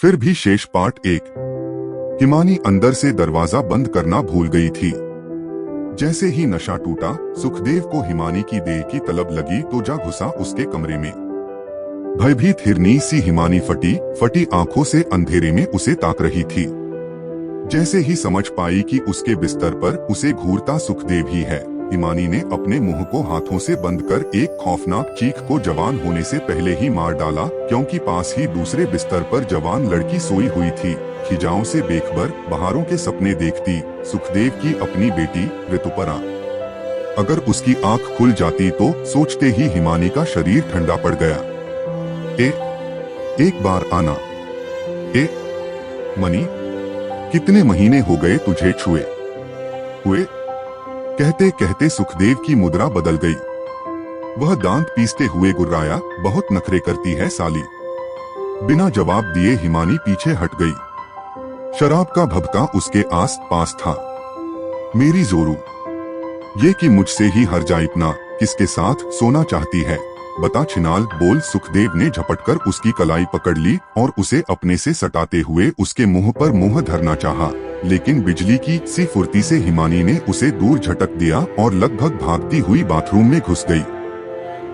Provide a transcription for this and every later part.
फिर भी शेष पार्ट 1। हिमानी अंदर से दरवाजा बंद करना भूल गई थी। जैसे ही नशा टूटा, सुखदेव को हिमानी की देह की तलब लगी तो जा घुसा उसके कमरे में। भयभीत हिरनी सी हिमानी फटी आंखों से अंधेरे में उसे ताक रही थी। जैसे ही समझ पाई कि उसके बिस्तर पर उसे घूरता सुखदेव ही है, हिमानी ने अपने मुंह को हाथों से बंद कर एक खौफनाक चीख को जवान होने से पहले ही मार डाला, क्योंकि पास ही दूसरे बिस्तर पर जवान लड़की सोई हुई थी। खिजाओं से बेखबर बहारों के सपने देखती सुखदेव की अपनी बेटी ऋतुपरा। अगर उसकी आंख खुल जाती तो सोचते ही हिमानी का शरीर ठंडा पड़ गया। एक बार आना। मनी, कितने महीने हो गए तुझे छुए हुए? कहते कहते सुखदेव की मुद्रा बदल गई। वह दांत पीसते हुए गुर्राया, बहुत नखरे करती है साली। बिना जवाब दिए हिमानी पीछे हट गई। शराब का भभका उसके आस पास था। मेरी जोरू, ये कि मुझसे ही हर जाए इतना, किसके साथ सोना चाहती है? बता छिनाल, बोल। सुखदेव ने झपटकर उसकी कलाई पकड़ ली और उसे अपने से सटाते हुए उसके मुंह पर मुंह धरना चाहा, लेकिन बिजली की सी फुर्ती से हिमानी ने उसे दूर झटक दिया और लगभग भागती हुई बाथरूम में घुस गई।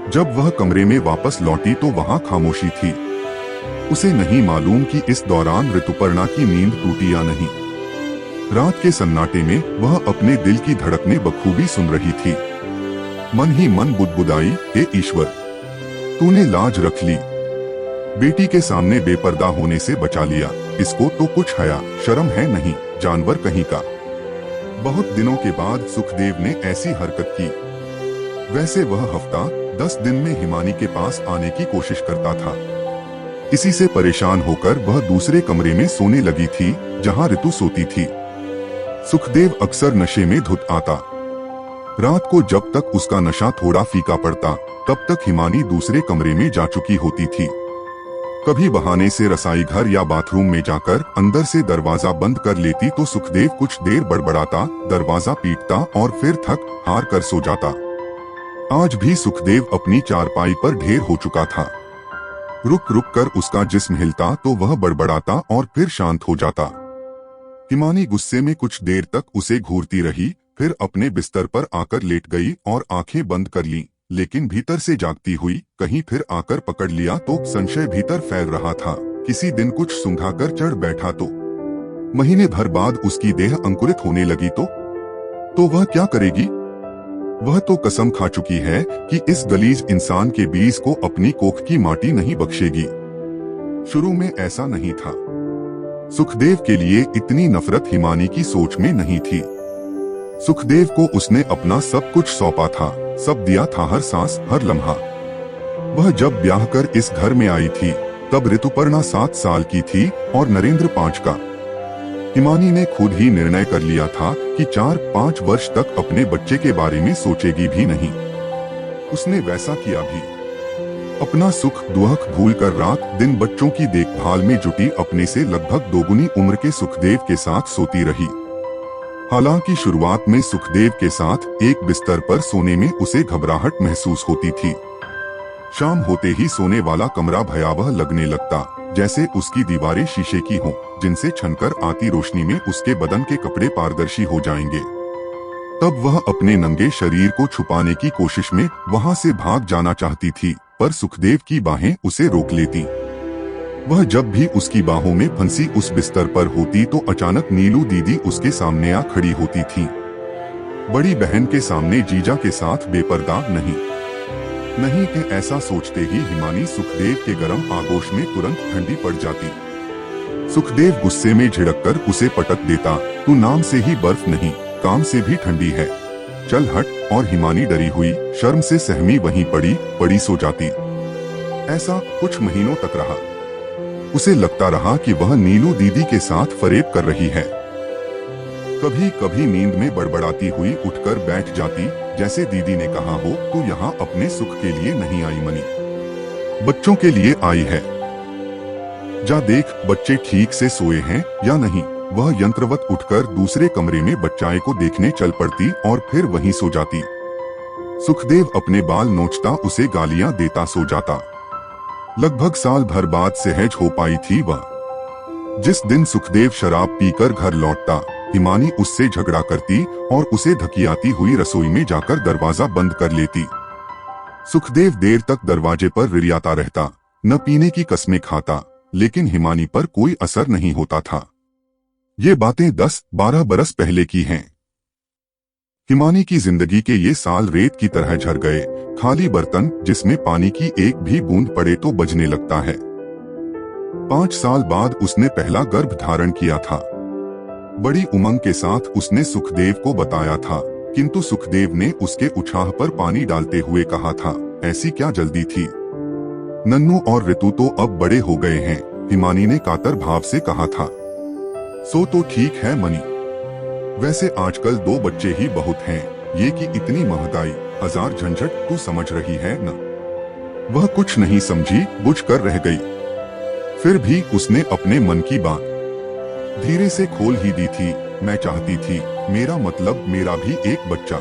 जब वह कमरे में वापस लौटी तो वहां खामोशी थी। उसे नहीं मालूम कि इस दौरान ऋतुपर्णा की नींद टूटी या नहीं। रात के सन्नाटे में वह अपने दिल की धड़कनें बखूबी सुन रही थी। मन ही मन बुदबुदाई, हे ईश्वर, तूने लाज रख ली। बेटी के सामने बेपर्दा होने से बचा लिया। इसको तो कुछ हया शर्म है नहीं, जानवर कहीं का। बहुत दिनों के बाद सुखदेव ने ऐसी हरकत की। वैसे वह हफ्ता 10 दिन में हिमानी के पास आने की कोशिश करता था। इसी से परेशान होकर वह दूसरे कमरे में सोने लगी थी जहां ऋतु सोती थी। सुखदेव अक्सर नशे में धुत आता। रात को जब तक उसका नशा थोड़ा फीका पड़ता, तब तक हिमानी दूसरे कमरे में जा चुकी होती थी। कभी बहाने से रसाई घर या बाथरूम में जाकर अंदर से दरवाजा बंद कर लेती तो सुखदेव कुछ देर बड़बड़ाता, दरवाजा पीटता और फिर थक हार कर सो जाता। आज भी सुखदेव अपनी चारपाई पर ढेर हो चुका था। रुक रुक कर उसका जिस्म हिलता तो वह बड़बड़ाता और फिर शांत हो जाता। हिमानी गुस्से में कुछ देर तक उसे घूरती रही, फिर अपने बिस्तर पर आकर लेट गई और आंखें बंद कर लीं, लेकिन भीतर से जागती हुई कहीं फिर आकर पकड़ लिया तो संशय भीतर फैल रहा था। किसी दिन कुछ सूंघाकर चढ़ बैठा तो महीने भर बाद उसकी देह अंकुरित होने लगी तो वह क्या करेगी? वह तो कसम खा चुकी है कि इस गलीज इंसान के बीज को अपनी कोख की माटी नहीं बख्शेगी। शुरू में ऐसा नहीं था। सुखदेव के लिए इतनी नफरत हिमानी की सोच में नहीं थी। सुखदेव को उसने अपना सब कुछ सौंपा था, सब दिया था, हर सांस, हर लम्हा। वह जब ब्याह कर इस घर में आई थी तब ऋतुपर्णा 7 साल की थी और नरेंद्र 5 का। हिमानी ने खुद ही निर्णय कर लिया था कि 4-5 वर्ष तक अपने बच्चे के बारे में सोचेगी भी नहीं। उसने वैसा किया भी। अपना सुख दुख भूलकर रात दिन बच्चों की देखभाल में जुटी अपने से लगभग दोगुनी उम्र के सुखदेव के साथ सोती रही। हालांकि शुरुआत में सुखदेव के साथ एक बिस्तर पर सोने में उसे घबराहट महसूस होती थी। शाम होते ही सोने वाला कमरा भयावह लगने लगता, जैसे उसकी दीवारें शीशे की हों, जिनसे छनकर आती रोशनी में उसके बदन के कपड़े पारदर्शी हो जाएंगे। तब वह अपने नंगे शरीर को छुपाने की कोशिश में वहां से भाग जाना चाहती थी, पर सुखदेव की बाहें उसे रोक लेती। वह जब भी उसकी बाहों में फंसी उस बिस्तर पर होती तो अचानक नीलू दीदी उसके सामने आ खड़ी होती थी। बड़ी बहन के सामने जीजा के साथ बेपर्दा नहीं कि ऐसा सोचते ही हिमानी सुखदेव के गर्म आगोश में तुरंत ठंडी पड़ जाती। सुखदेव गुस्से में झिड़ककर उसे पटक देता, तू नाम से ही बर्फ नहीं, काम से भी ठंडी है, चल हट। और हिमानी डरी हुई शर्म से सहमी वहीं पड़ी सो जाती। ऐसा कुछ महीनों तक रहा। उसे लगता रहा कि वह नीलू दीदी के साथ फरेब कर रही है। कभी कभी नींद में बड़बड़ाती हुई उठकर बैठ जाती, जैसे दीदी ने कहा हो, तू यहाँ अपने सुख के लिए नहीं आई मनी, बच्चों के लिए आई है। जा देख बच्चे ठीक से सोए हैं या नहीं। वह यंत्रवत उठकर दूसरे कमरे में बच्चाए को देखने चल पड़ती और फिर वहीं सो जाती। सुखदेव अपने बाल नोचता उसे गालियां देता सो जाता। लगभग साल भर बाद सहज हो पाई थी वह। जिस दिन सुखदेव शराब पीकर घर लौटता, हिमानी उससे झगड़ा करती और उसे धकियाती हुई रसोई में जाकर दरवाजा बंद कर लेती। सुखदेव देर तक दरवाजे पर रिरियाता रहता, न पीने की कस्में खाता, लेकिन हिमानी पर कोई असर नहीं होता था। ये बातें 10-12 बरस पहले की हैं। हिमानी की जिंदगी के ये साल रेत की तरह झर गए। खाली बर्तन जिसमें पानी की एक भी बूंद पड़े तो बजने लगता है। 5 साल बाद उसने पहला गर्भ धारण किया था। बड़ी उमंग के साथ उसने सुखदेव को बताया था, किंतु सुखदेव ने उसके उछाह पर पानी डालते हुए कहा था, ऐसी क्या जल्दी थी? नन्नू और ऋतु तो अब बड़े हो गए हैं, हिमानी ने कातर भाव से कहा था। सो तो ठीक है मनी, वैसे आजकल 2 बच्चे ही बहुत हैं, ये कि इतनी महंगाई, हजार झंझट तू समझ रही है न? वह कुछ नहीं समझी, बुझ कर रह गई। फिर भी उसने अपने मन की बात धीरे से खोल ही दी थी। मैं चाहती थी, मेरा मतलब मेरा भी एक बच्चा।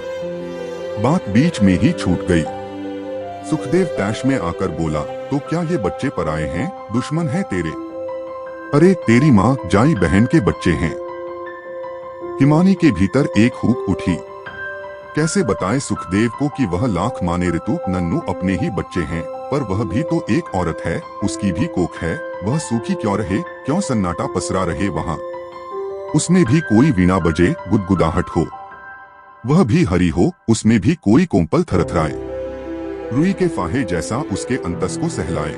बात बीच में ही छूट गई। सुखदेव तैश में आकर बोला, तो क्या ये बच्चे पराए हैं, दुश्मन हैं तेरे? अरे तेरी माँ जाई बहन के बच्चे हैं। हिमानी के भीतर एक हूक उठी। कैसे बताए सुखदेव को कि वह लाख माने ऋतु नन्नू अपने ही बच्चे हैं, पर वह भी तो एक औरत है, उसकी भी कोख है। वह सूखी क्यों रहे, क्यों सन्नाटा पसरा रहे वहाँ? उसमें भी कोई वीणा बजे, गुदगुदाहट हो। वह भी हरी हो, उसमें भी कोई कोंपल थरथराए, रुई के फाहे जैसा उसके अंतस को सहलाए।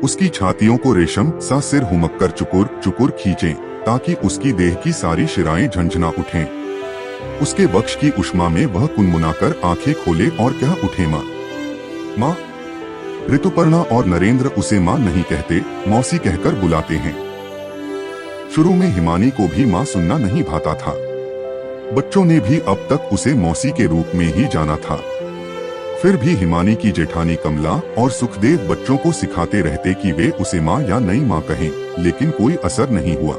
उसकी छातियों को रेशम सा सिर हुमक कर चुकुर चुकुर खींचे, ताकि उसकी देह की सारी शिराएं झंझना उठें। उसके वक्ष की उष्मा में वह कुनमुनाकर आंखें खोले और कह उठे, माँ माँ। ऋतुपर्णा और नरेंद्र उसे माँ नहीं कहते, मौसी कहकर बुलाते हैं। शुरू में हिमानी को भी माँ सुनना नहीं भाता था। बच्चों ने भी अब तक उसे मौसी के रूप में ही जाना था। फिर भी हिमानी की जेठानी कमला और सुखदेव बच्चों को सिखाते रहते कि वे उसे माँ या नई माँ कहें, लेकिन कोई असर नहीं हुआ।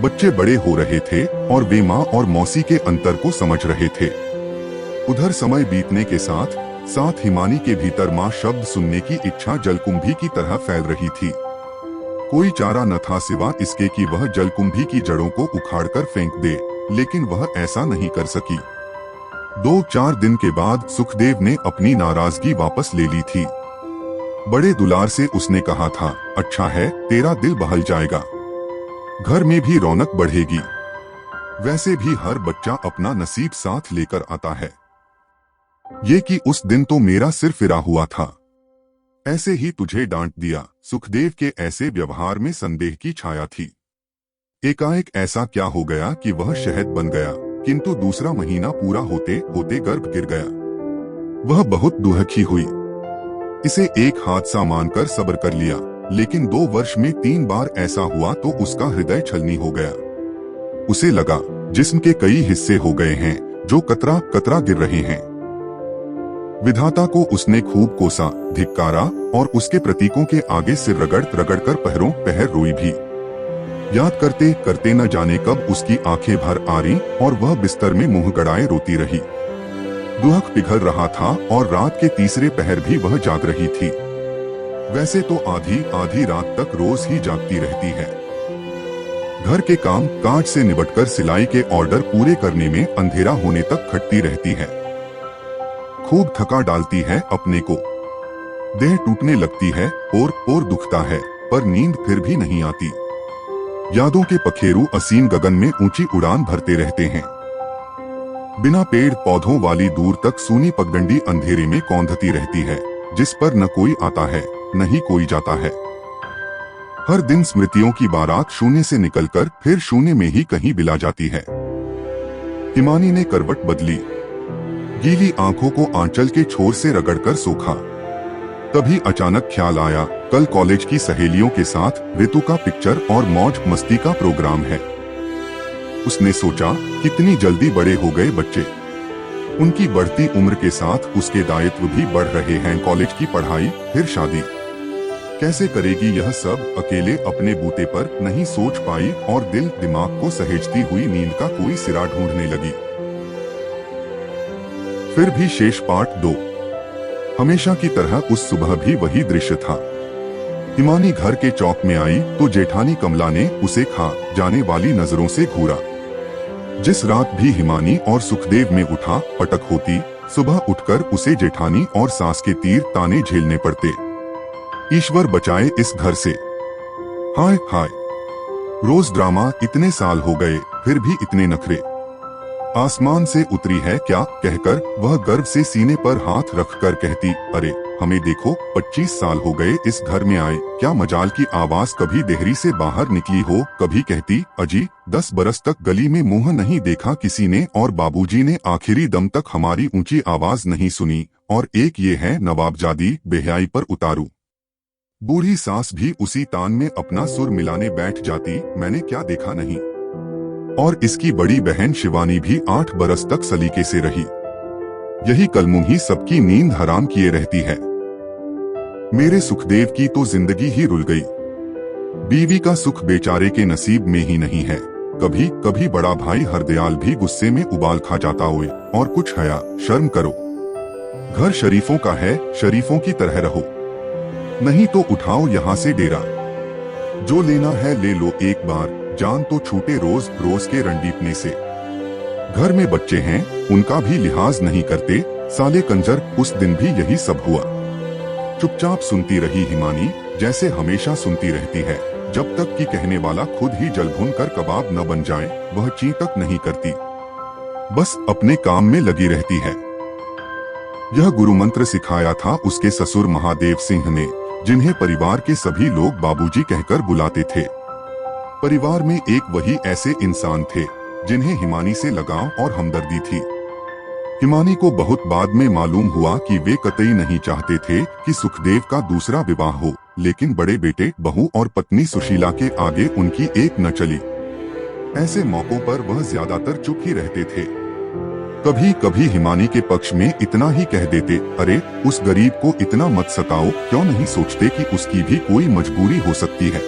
बच्चे बड़े हो रहे थे और वे माँ और मौसी के अंतर को समझ रहे थे। उधर समय बीतने के साथ साथ हिमानी के भीतर माँ शब्द सुनने की इच्छा जलकुंभी की तरह फैल रही थी। कोई चारा न था सिवा इसके कि वह जलकुंभी की जड़ों को उखाड़कर फेंक दे, लेकिन वह ऐसा नहीं कर सकी। 2-4 दिन के बाद सुखदेव ने अपनी नाराजगी वापस ले ली थी। बड़े दुलार से उसने कहा था, अच्छा है, तेरा दिल बहल जाएगा, घर में भी रौनक बढ़ेगी। वैसे भी हर बच्चा अपना नसीब साथ लेकर आता है। ये कि उस दिन तो मेरा सिर फिरा हुआ था। ऐसे ही तुझे डांट दिया। सुखदेव के ऐसे व्यवहार में संदेह की छाया थी। एकाएक ऐसा क्या हो गया कि वह शहद बन गया, किंतु दूसरा महीना पूरा होते होते गर्भ गिर गया। वह बहुत दुखी हुई। इसे एक हादसा मानकर सब्र कर लिया, लेकिन 2 वर्ष में 3 बार ऐसा हुआ तो उसका हृदय छलनी हो गया। उसे लगा जिस्म के कई हिस्से हो गए हैं जो कतरा कतरा गिर रहे हैं। विधाता को उसने खूब कोसा, धिक्कारा और उसके प्रतीकों के आगे सिर रगड़ रगड़ कर पहरों पहर रोई भी। याद करते करते न जाने कब उसकी आंखें भर आ रही और वह बिस्तर में मुंह गड़ाए रोती रही। दुख पिघल रहा था और रात के तीसरे पहर भी वह जाग रही थी। वैसे तो आधी आधी रात तक रोज ही जागती रहती है। घर के काम काज से निपटकर सिलाई के ऑर्डर पूरे करने में अंधेरा होने तक खटती रहती है। खूब थका डालती है अपने को। देह टूटने लगती है और दुखता है, पर नींद फिर भी नहीं आती। यादों के पखेरु असीम गगन में ऊंची उड़ान भरते रहते हैं। बिना पेड़ पौधों वाली दूर तक सूनी पगडंडी अंधेरे में कौंधती रहती है, जिस पर न कोई आता है न ही कोई जाता है। हर दिन स्मृतियों की बारात शून्य से निकलकर फिर शून्य में ही कहीं बिला जाती है। हिमानी ने करवट बदली, गीली आंखों को आंचल के छोर से रगड़कर सोखा। तभी अचानक ख्याल आया, कल कॉलेज की सहेलियों के साथ ऋतु का पिक्चर और मौज मस्ती का प्रोग्राम है। उसने सोचा, कितनी जल्दी बड़े हो गए बच्चे। उनकी बढ़ती उम्र के साथ उसके दायित्व भी बढ़ रहे हैं। कॉलेज की पढ़ाई, फिर शादी। कैसे करेगी यह सब अकेले अपने बूते पर? नहीं सोच पाई और दिल दिमाग को सहेजती हुई नींद का कोई सिरा ढूंढने लगी। फिर भी शेष पार्ट 2। हमेशा की तरह उस सुबह भी वही दृश्य था। हिमानी घर के चौक में आई तो जेठानी कमला ने उसे खा जाने वाली नजरों से घूरा। जिस रात भी हिमानी और सुखदेव में उठा पटक होती, सुबह उठकर उसे जेठानी और सास के तीर ताने झेलने पड़ते। ईश्वर बचाए इस घर से। हाय हाय, रोज ड्रामा, इतने साल हो गए फिर भी इतने नखरे। आसमान से उतरी है क्या कहकर वह गर्व से सीने पर हाथ रखकर कहती, अरे हमें देखो, 25 साल हो गए इस घर में आए, क्या मजाल की आवाज कभी देहरी से बाहर निकली हो। कभी कहती, अजी 10 बरस तक गली में मुंह नहीं देखा किसी ने, और बाबूजी ने आखिरी दम तक हमारी ऊंची आवाज नहीं सुनी। और एक ये है नवाबजादी, बेहयाई पर उतारू। बूढ़ी सास भी उसी तान में अपना सुर मिलाने बैठ जाती, मैंने क्या देखा नहीं। और इसकी बड़ी बहन शिवानी भी 8 बरस तक सलीके से रही। यही कलमुही सबकी नींद हराम किए रहती है। मेरे सुखदेव की तो जिंदगी ही रुल गई। बीवी का सुख बेचारे के नसीब में ही नहीं है। कभी कभी बड़ा भाई हरदयाल भी गुस्से में उबाल खा जाता हुए, और कुछ हया शर्म करो। घर शरीफों का है, शरीफों की तरह रहो, नहीं तो उठाओ यहाँ से डेरा। जो लेना है ले लो एक बार, जान तो छूटे रोज रोज के रंडीपने से। घर में बच्चे हैं, उनका भी लिहाज नहीं करते, साले कंजर। उस दिन भी यही सब हुआ। चुपचाप सुनती रही हिमानी, जैसे हमेशा सुनती रहती है, जब तक कि कहने वाला खुद ही जल भुन कर कबाब न बन जाए। वह ची तक नहीं करती, बस अपने काम में लगी रहती है। यह गुरु मंत्र सिखाया था उसके ससुर महादेव सिंह ने, जिन्हें परिवार के सभी लोग बाबूजी कहकर बुलाते थे। परिवार में एक वही ऐसे इंसान थे जिन्हें हिमानी से लगाव और हमदर्दी थी। हिमानी को बहुत बाद में मालूम हुआ कि वे कतई नहीं चाहते थे कि सुखदेव का दूसरा विवाह हो, लेकिन बड़े बेटे, बहू और पत्नी सुशीला के आगे उनकी एक न चली। ऐसे मौकों पर वह ज्यादातर चुप ही रहते थे। कभी कभी हिमानी के पक्ष में इतना ही कह देते, अरे उस गरीब को इतना मत सताओ, क्यों नहीं सोचते कि उसकी भी कोई मजबूरी हो सकती है।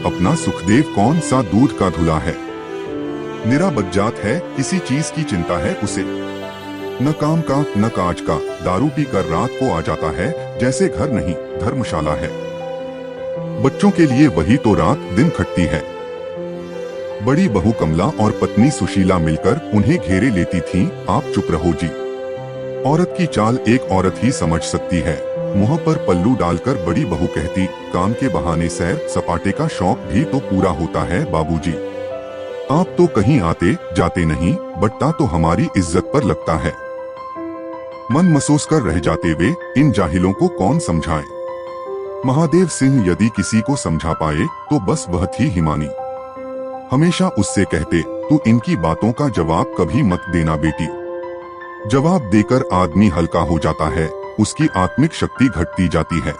अपना सुखदेव कौन सा दूध का धुला है, निरा बज्जात है, किसी चीज की चिंता है उसे। न काम का न काज का, दारू पीकर रात को आ जाता है, जैसे घर नहीं धर्मशाला है। बच्चों के लिए वही तो रात दिन खटती है। बड़ी बहू कमला और पत्नी सुशीला मिलकर उन्हें घेरे लेती थीं, आप चुप रहो जी। औरत की चाल एक औरत ही समझ सकती है। मुंह पर पल्लू डालकर बड़ी बहू कहती, काम के बहाने सैर सपाटे का शौक भी तो पूरा होता है बाबूजी। आप तो कहीं आते जाते नहीं, बट्टा तो हमारी इज्जत पर लगता है। मन मसोस कर रह जाते वे, इन जाहिलों को कौन समझाए। महादेव सिंह यदि किसी को समझा पाए तो बस वह थी हिमानी। हमेशा उससे कहते, तू इनकी बातों का जवाब कभी मत देना बेटी। जवाब देकर आदमी हल्का हो जाता है, उसकी आत्मिक शक्ति घटती जाती है।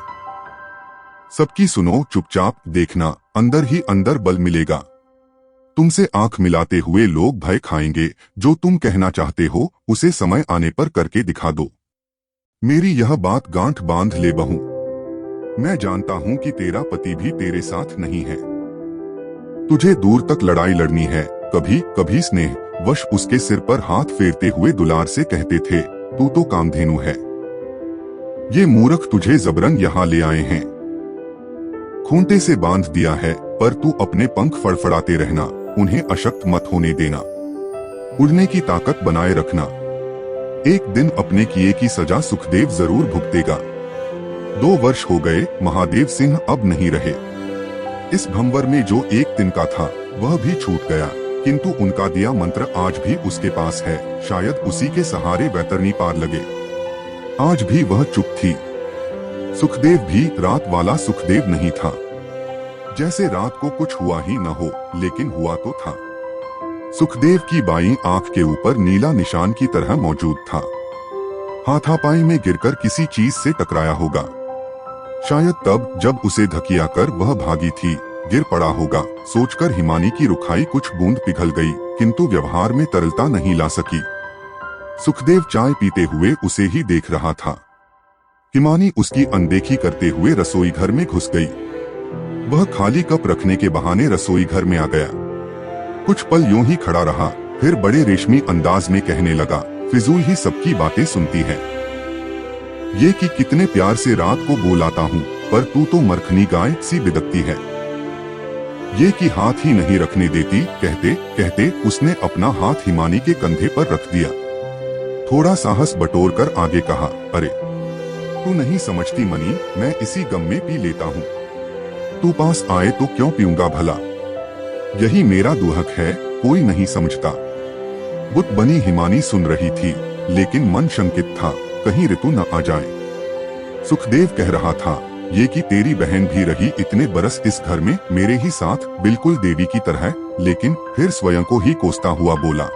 सबकी सुनो, चुपचाप देखना, अंदर ही अंदर बल मिलेगा। तुमसे आंख मिलाते हुए लोग भय खाएंगे। जो तुम कहना चाहते हो उसे समय आने पर करके दिखा दो। मेरी यह बात गांठ बांध ले बहू। मैं जानता हूं कि तेरा पति भी तेरे साथ नहीं है। तुझे दूर तक लड़ाई लड़नी है। कभी कभी स्नेह वश उसके सिर पर हाथ फेरते हुए दुलार से कहते थे, तू तो कामधेनु है। ये मूर्ख तुझे जबरन यहाँ ले आए हैं। खूंटे से बांध दिया है, पर तू अपने पंख फड़फड़ाते रहना, उन्हें अशक्त मत होने देना। उड़ने की ताकत बनाए रखना। एक दिन अपने किए की सजा सुखदेव जरूर भुगतेगा। 2 वर्ष हो गए, महादेव सिंह अब नहीं रहे। इस भंवर में जो एक दिन का था वह भी छूट गया, किंतु उनका दिया मंत्र आज भी उसके पास है। शायद उसी के सहारे वैतरणी पार लगे। आज भी वह चुप थी। सुखदेव भी रात वाला सुखदेव नहीं था। जैसे रात को कुछ हुआ ही न हो, लेकिन हुआ तो था। सुखदेव की बाईं आंख के ऊपर नीला निशान की तरह मौजूद था। हाथापाई में गिरकर किसी चीज से टकराया होगा। शायद तब जब उसे धकिया कर वह भागी थी, गिर पड़ा होगा। सोचकर हिमानी की रुखाई कुछ बूंद पिघल गई, किंतु व्यवहार में तरलता नहीं ला सकी। सुखदेव चाय पीते हुए उसे ही देख रहा था। हिमानी उसकी अनदेखी करते हुए रसोई घर में घुस गई। वह खाली कप रखने के बहाने रसोई घर में आ गया। कुछ पल यूं ही खड़ा रहा, फिर बड़े रेशमी अंदाज में कहने लगा, फिजूल ही सबकी बातें सुनती है। ये कि कितने प्यार से रात को बुलाता हूँ, पर तू तो मरखनी गाय सी बिदकती है। ये कि हाथ ही नहीं रखने देती। कहते कहते उसने अपना हाथ हिमानी के कंधे पर रख दिया। थोड़ा साहस बटोरकर आगे कहा, अरे तू नहीं समझती मनी, मैं इसी गम में पी लेता हूँ। तू पास आए तो क्यों पीऊंगा भला, यही मेरा दुहक है, कोई नहीं समझता। बुत बनी हिमानी सुन रही थी, लेकिन मन शंकित था, कहीं ऋतु न आ जाए। सुखदेव कह रहा था, ये कि तेरी बहन भी रही इतने बरस इस घर में मेरे ही साथ, बिल्कुल देवी की तरह, लेकिन फिर स्वयं को ही कोसता हुआ बोला,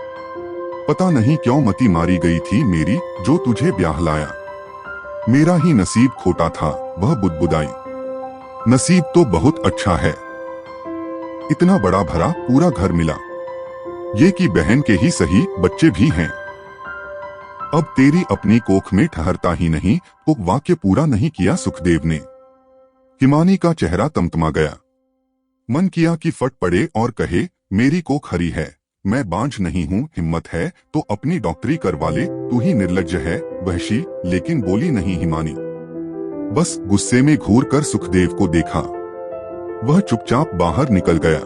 पता नहीं क्यों मती मारी गई थी मेरी, जो तुझे ब्याह लाया। मेरा ही नसीब खोटा था। वह बुदबुदाई, नसीब तो बहुत अच्छा है, इतना बड़ा भरा पूरा घर मिला। ये कि बहन के ही सही बच्चे भी हैं। अब तेरी अपनी कोख में ठहरता ही नहीं तो वाक्य पूरा नहीं किया सुखदेव ने। हिमानी का चेहरा तमतमा गया। मन किया कि फट पड़े और कहे, मेरी कोख हरी है, मैं बांझ नहीं हूँ, हिम्मत है तो अपनी डॉक्टरी करवा ले, तू ही निर्लज्ज है वहशी। लेकिन बोली नहीं हिमानी, बस गुस्से में घूर कर सुखदेव को देखा। वह चुपचाप बाहर निकल गया।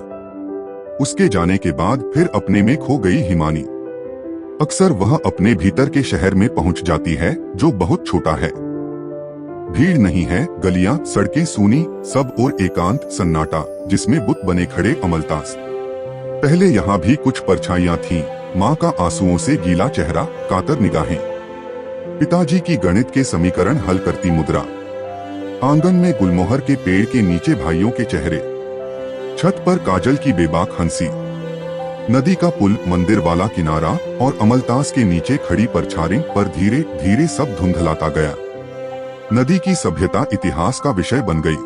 उसके जाने के बाद फिर अपने में खो गई हिमानी। अक्सर वह अपने भीतर के शहर में पहुंच जाती है, जो बहुत छोटा है। भीड़ नहीं है, गलियां सड़कें सूनी, सब और एकांत सन्नाटा, जिसमें बुत बने खड़े अमलतास। पहले यहाँ भी कुछ परछाइयां थीं, माँ का आंसुओं से गीला चेहरा, कातर निगाहें, पिताजी की गणित के समीकरण हल करती मुद्रा, आंगन में गुलमोहर के पेड़ के नीचे भाइयों के चेहरे, छत पर काजल की बेबाक हंसी, नदी का पुल, मंदिर वाला किनारा और अमलतास के नीचे खड़ी परछारें, पर धीरे धीरे सब धुंधलाता गया। नदी की सभ्यता इतिहास का विषय बन गई।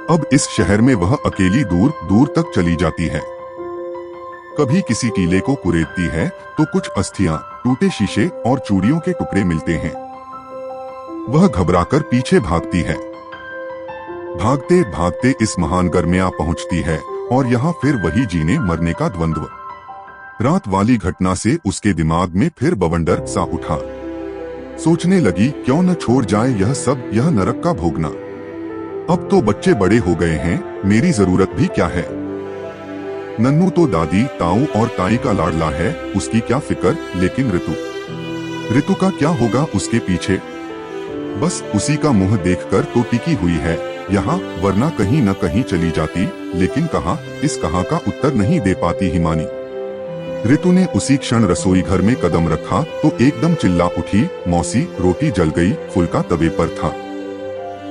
अब इस शहर में वह अकेली दूर दूर तक चली जाती है। कभी किसी टीले को कुरेदती है तो कुछ अस्थियां, टूटे शीशे और चूड़ियों के टुकड़े मिलते हैं। वह घबराकर पीछे भागती है। भागते भागते इस महानगर में आ पहुंचती है और यहाँ फिर वही जीने मरने का द्वंद्व। रात वाली घटना से उसके दिमाग में फिर बवंडर सा उठा। सोचने लगी, क्यों न छोड़ जाए यह सब, यह नरक का भोगना। अब तो बच्चे बड़े हो गए हैं, मेरी जरूरत भी क्या है। नन्नू तो दादी, ताऊ और ताई का लाडला है, उसकी क्या फिक्र। लेकिन ऋतु का क्या होगा उसके पीछे। बस उसी का मुंह देखकर तो टिकी हुई है यहाँ, वरना कहीं न कहीं चली जाती। लेकिन कहाँ, इस कहाँ का उत्तर नहीं दे पाती हिमानी। ऋतु ने उसी क्षण रसोई घर में कदम रखा तो एकदम चिल्ला उठी, मौसी, रोटी जल गई, फुल्का तवे पर था।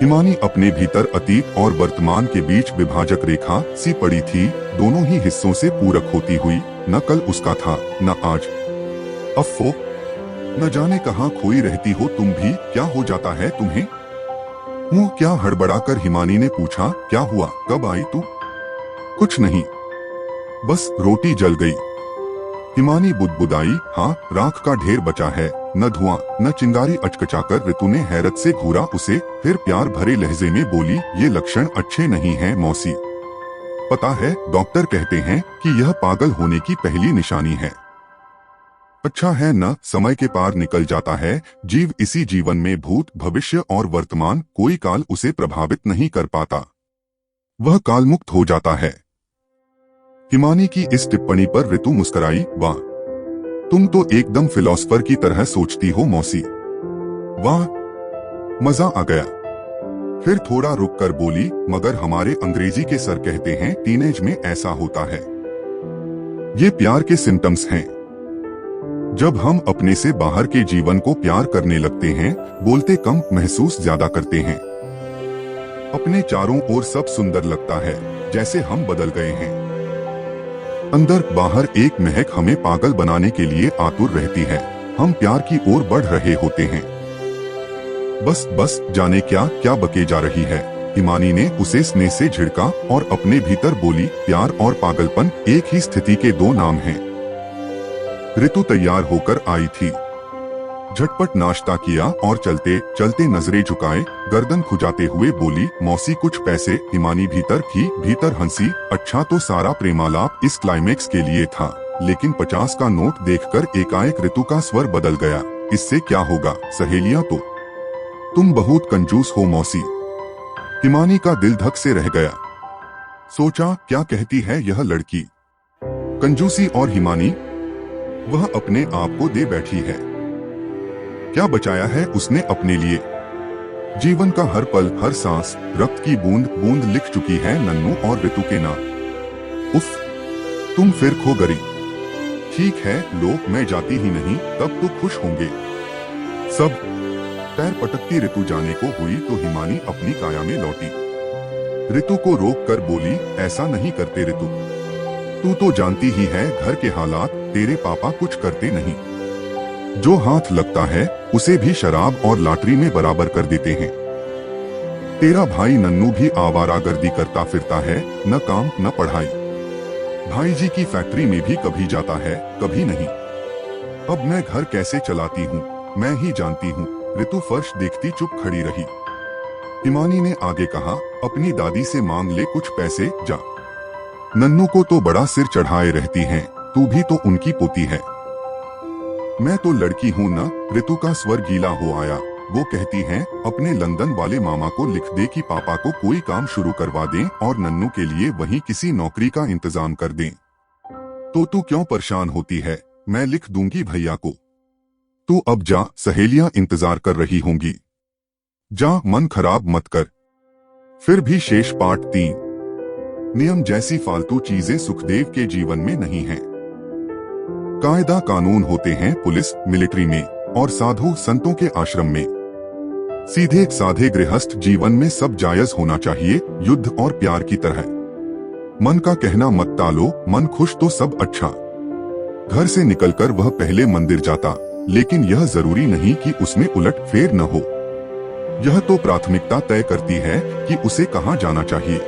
हिमानी अपने भीतर अतीत और वर्तमान के बीच विभाजक रेखा सी पड़ी थी, दोनों ही हिस्सों से पूरक होती हुई। न कल उसका था, न आज। अफ़्फो, न जाने कहाँ खोई रहती हो तुम भी, क्या हो जाता है तुम्हें। मुंह क्या हड़बड़ाकर हिमानी ने पूछा, क्या हुआ, कब आई तू। कुछ नहीं, बस रोटी जल गई। हिमानी बुदबुदाई, हाँ, राख का ढेर बचा है, न धुआं न चिंगारी। अचकचाकर ऋतु ने हैरत से घूरा उसे, फिर प्यार भरे लहजे में बोली, ये लक्षण अच्छे नहीं हैं मौसी। पता है, डॉक्टर कहते हैं कि यह पागल होने की पहली निशानी है। अच्छा है न, समय के पार निकल जाता है। जीव इसी जीवन में भूत, भविष्य और वर्तमान, कोई काल उसे प्रभावित नहीं कर पाता। वह कालमुक्त हो जाता है। हिमानी की इस टिप्पणी पर ऋतु मुस्कुराई, वाह, तुम तो एकदम फिलोसफर की तरह सोचती हो मौसी। वाह, मजा आ गया। फिर थोड़ा रुक कर बोली, मगर हमारे अंग्रेजी के सर कहते हैं टीनेज में ऐसा होता है। ये प्यार के सिम्टम्स हैं। जब हम अपने से बाहर के जीवन को प्यार करने लगते हैं, बोलते कम, महसूस ज्यादा करते हैं। अपने चारों ओर सब सुंदर लगता है, जैसे हम बदल गए हैं। अंदर बाहर एक महक हमें पागल बनाने के लिए आतुर रहती है। हम प्यार की ओर बढ़ रहे होते हैं। बस बस, जाने क्या क्या बके जा रही है। हिमानी ने उसे स्नेह से झिड़का और अपने भीतर बोली, प्यार और पागलपन एक ही स्थिति के दो नाम हैं। ऋतु तैयार होकर आई थी। झटपट नाश्ता किया और चलते चलते नजरें झुकाए, गर्दन खुजाते हुए बोली, मौसी कुछ पैसे। हिमानी भीतर हंसी। अच्छा, तो सारा प्रेमालाप इस क्लाइमेक्स के लिए था। लेकिन 50 का नोट देखकर एकाएक ऋतु का स्वर बदल गया। इससे क्या होगा, सहेलियां तो। तुम बहुत कंजूस हो मौसी। हिमानी का दिल धक से रह गया। सोचा क्या कहती है यह लड़की, कंजूसी और हिमानी, वह अपने आप को दे बैठी है। क्या बचाया है उसने अपने लिए? जीवन का हर पल, हर सांस, रक्त की बूंद बूंद लिख चुकी है नन्नू और ऋतु के नाम। उफ, तुम फिर खो गई। ठीक है लो, मैं जाती ही नहीं, तब तो खुश होंगे सब। पैर पटकती ऋतु जाने को हुई तो हिमानी अपनी काया में लौटी। ऋतु को रोक कर बोली, ऐसा नहीं करते ऋतु, तू तो जानती ही है घर के हालात, तेरे पापा कुछ करते नहीं। जो हाथ लगता है उसे भी शराब और लॉटरी में बराबर कर देते हैं। तेरा भाई नन्नू भी आवारागर्दी करता फिरता है, न काम न पढ़ाई। भाई जी की फैक्ट्री में भी कभी जाता है कभी नहीं। अब मैं घर कैसे चलाती हूँ मैं ही जानती हूँ। ऋतु फर्श देखती चुप खड़ी रही। हिमानी ने आगे कहा, अपनी दादी से मांग ले कुछ पैसे, जा। नन्नू को तो बड़ा सिर चढ़ाए रहती हैं, तू भी तो उनकी पोती है। मैं तो लड़की हूँ न। ऋतु का स्वर गीला हो आया। वो कहती हैं, अपने लंदन वाले मामा को लिख दे कि पापा को कोई काम शुरू करवा दें और नन्नू के लिए वहीं किसी नौकरी का इंतजाम कर दें। तो तू क्यों परेशान होती है, मैं लिख दूंगी भैया को। तू अब जा, सहेलियां इंतजार कर रही होंगी। जा, मन खराब मत कर। फिर भी शेष पाठ 3। नियम जैसी फालतू चीजें सुखदेव के जीवन में नहीं हैं। कायदा कानून होते हैं पुलिस मिलिट्री में और साधु संतों के आश्रम में। सीधे साधे गृहस्थ जीवन में सब जायज होना चाहिए, युद्ध और प्यार की तरह। मन का कहना मत टालो, मन खुश तो सब अच्छा। घर से निकलकर वह पहले मंदिर जाता, लेकिन यह जरूरी नहीं कि उसमें उलट फेर न हो। यह तो प्राथमिकता तय करती है कि उसे कहाँ जाना चाहिए।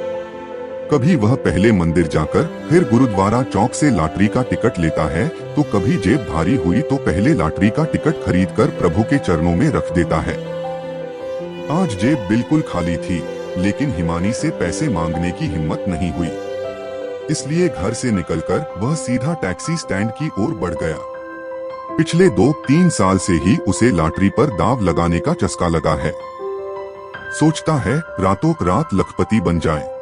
कभी वह पहले मंदिर जाकर फिर गुरुद्वारा चौक से लॉटरी का टिकट लेता है, तो कभी जेब भारी हुई तो पहले लॉटरी का टिकट खरीदकर प्रभु के चरणों में रख देता है। आज जेब बिल्कुल खाली थी, लेकिन हिमानी से पैसे मांगने की हिम्मत नहीं हुई। इसलिए घर से निकलकर वह सीधा टैक्सी स्टैंड की ओर बढ़ गया। पिछले 2-3 साल से ही उसे लॉटरी पर दांव लगाने का चस्का लगा है। सोचता है रातों रात लखपति बन जाए,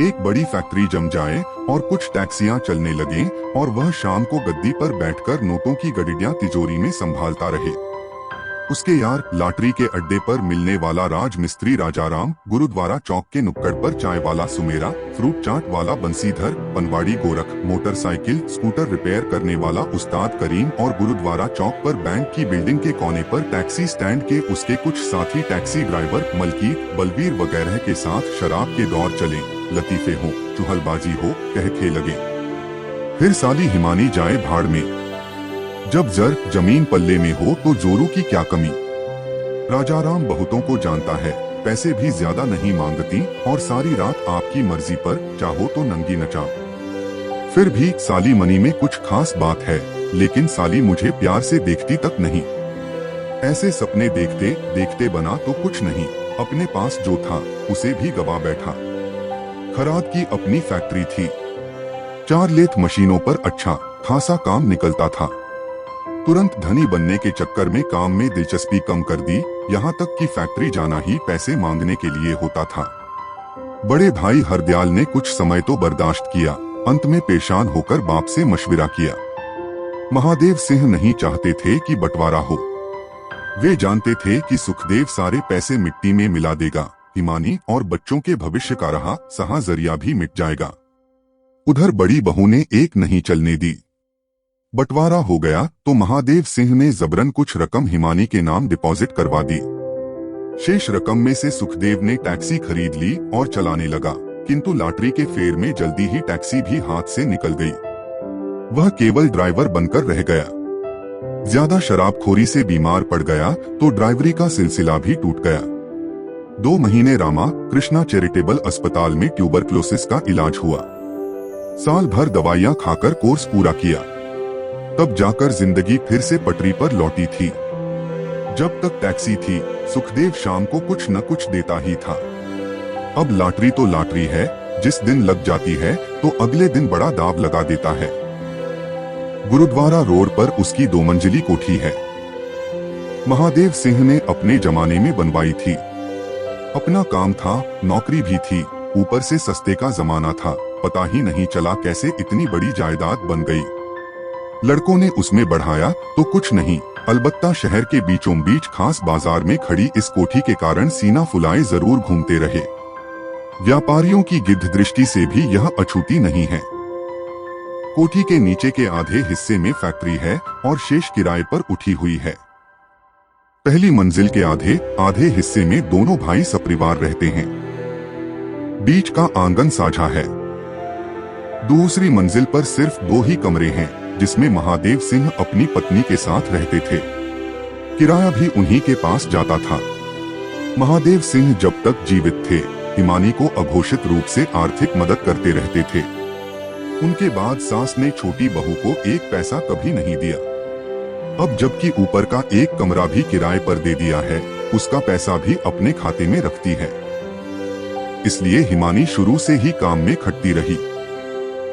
एक बड़ी फैक्ट्री जम जाए और कुछ टैक्सियां चलने लगें और वह शाम को गद्दी पर बैठकर नोटों की गड्डियां तिजोरी में संभालता रहे। उसके यार लॉटरी के अड्डे पर मिलने वाला राज मिस्त्री राजाराम, गुरुद्वारा चौक के नुक्कड़ पर चाय वाला सुमेरा, फ्रूट चाट वाला बंसीधर, पनवाड़ी गोरख, मोटरसाइकिल स्कूटर रिपेयर करने वाला उस्ताद करीम और गुरुद्वारा चौक पर बैंक की बिल्डिंग के कोने पर टैक्सी स्टैंड के उसके कुछ साथी टैक्सी ड्राइवर मलकीत, बलवीर वगैरह के साथ शराब के दौर चले, लतीफे हो, चुहलबाजी हो, कहखे लगे। फिर साली हिमानी जाए भाड़ में। जब जर जमीन पल्ले में हो तो जोरू की क्या कमी। राजाराम बहुतों को जानता है, पैसे भी ज्यादा नहीं मांगती और सारी रात आपकी मर्जी पर, चाहो तो नंगी नचा। फिर भी साली मनी में कुछ खास बात है, लेकिन साली मुझे प्यार से देखती तक नहीं। ऐसे सपने देखते देखते बना तो कुछ नहीं, अपने पास जो था उसे भी गवा बैठा। खराद की अपनी फैक्ट्री थी, 4 लेथ मशीनों पर अच्छा खासा काम निकलता था। तुरंत धनी बनने के चक्कर में काम में दिलचस्पी कम कर दी, यहाँ तक कि फैक्ट्री जाना ही पैसे मांगने के लिए होता था। बड़े भाई हरदयाल ने कुछ समय तो बर्दाश्त किया, अंत में परेशान होकर बाप से मशविरा किया। महादेव सिंह नहीं चाहते थे कि बंटवारा हो। वे जानते थे कि सुखदेव सारे पैसे मिट्टी में मिला देगा, हिमानी और बच्चों के भविष्य का रहा सहा जरिया भी मिट जाएगा। उधर बड़ी बहू ने एक नहीं चलने दी। बंटवारा हो गया तो महादेव सिंह ने जबरन कुछ रकम हिमानी के नाम डिपॉजिट करवा दी। शेष रकम में से सुखदेव ने टैक्सी खरीद ली और चलाने लगा, किंतु लॉटरी के फेर में जल्दी ही टैक्सी भी हाथ से निकल गई। वह केवल ड्राइवर बनकर रह गया। ज्यादा शराबखोरी से बीमार पड़ गया तो ड्राइवरी का सिलसिला भी टूट गया। 2 महीने रामा कृष्णा चैरिटेबल अस्पताल में ट्यूबरक्लोसिस का इलाज हुआ। साल भर दवाइयां खाकर कोर्स पूरा किया, तब जाकर जिंदगी फिर से पटरी पर लौटी थी। जब तक टैक्सी थी, सुखदेव शाम को कुछ न कुछ देता ही था। अब लॉटरी तो लॉटरी है, जिस दिन लग जाती है तो अगले दिन बड़ा दाव लगा देता है। गुरुद्वारा रोड पर उसकी 2 मंजिली कोठी है। महादेव सिंह ने अपने जमाने में बनवाई थी। अपना काम था, नौकरी भी थी, ऊपर से सस्ते का जमाना था। पता ही नहीं चला कैसे इतनी बड़ी जायदाद बन गई। लड़कों ने उसमें बढ़ाया तो कुछ नहीं, अलबत्ता शहर के बीचों बीच खास बाजार में खड़ी इस कोठी के कारण सीना फुलाए जरूर घूमते रहे। व्यापारियों की गिद्ध दृष्टि से भी यह अछूती नहीं है। कोठी के नीचे के आधे हिस्से में फैक्ट्री है और शेष किराए पर उठी हुई है। पहली मंजिल के आधे हिस्से में दोनों भाई सपरिवार रहते हैं। बीच का आंगन साझा है। दूसरी मंजिल पर सिर्फ 2 ही कमरे हैं, जिसमें महादेव सिंह अपनी पत्नी के साथ रहते थे। किराया भी उन्हीं के पास जाता था। महादेव सिंह जब तक जीवित थे, हिमानी को अघोषित रूप से आर्थिक मदद करते रहते थे। उनके बाद सास ने छोटी बहू को 1 पैसा कभी नहीं दिया। अब जबकि ऊपर का 1 कमरा भी किराए पर दे दिया है, उसका पैसा भी अपने खाते में रखती है। इसलिए हिमानी शुरू से ही काम में खटती रही।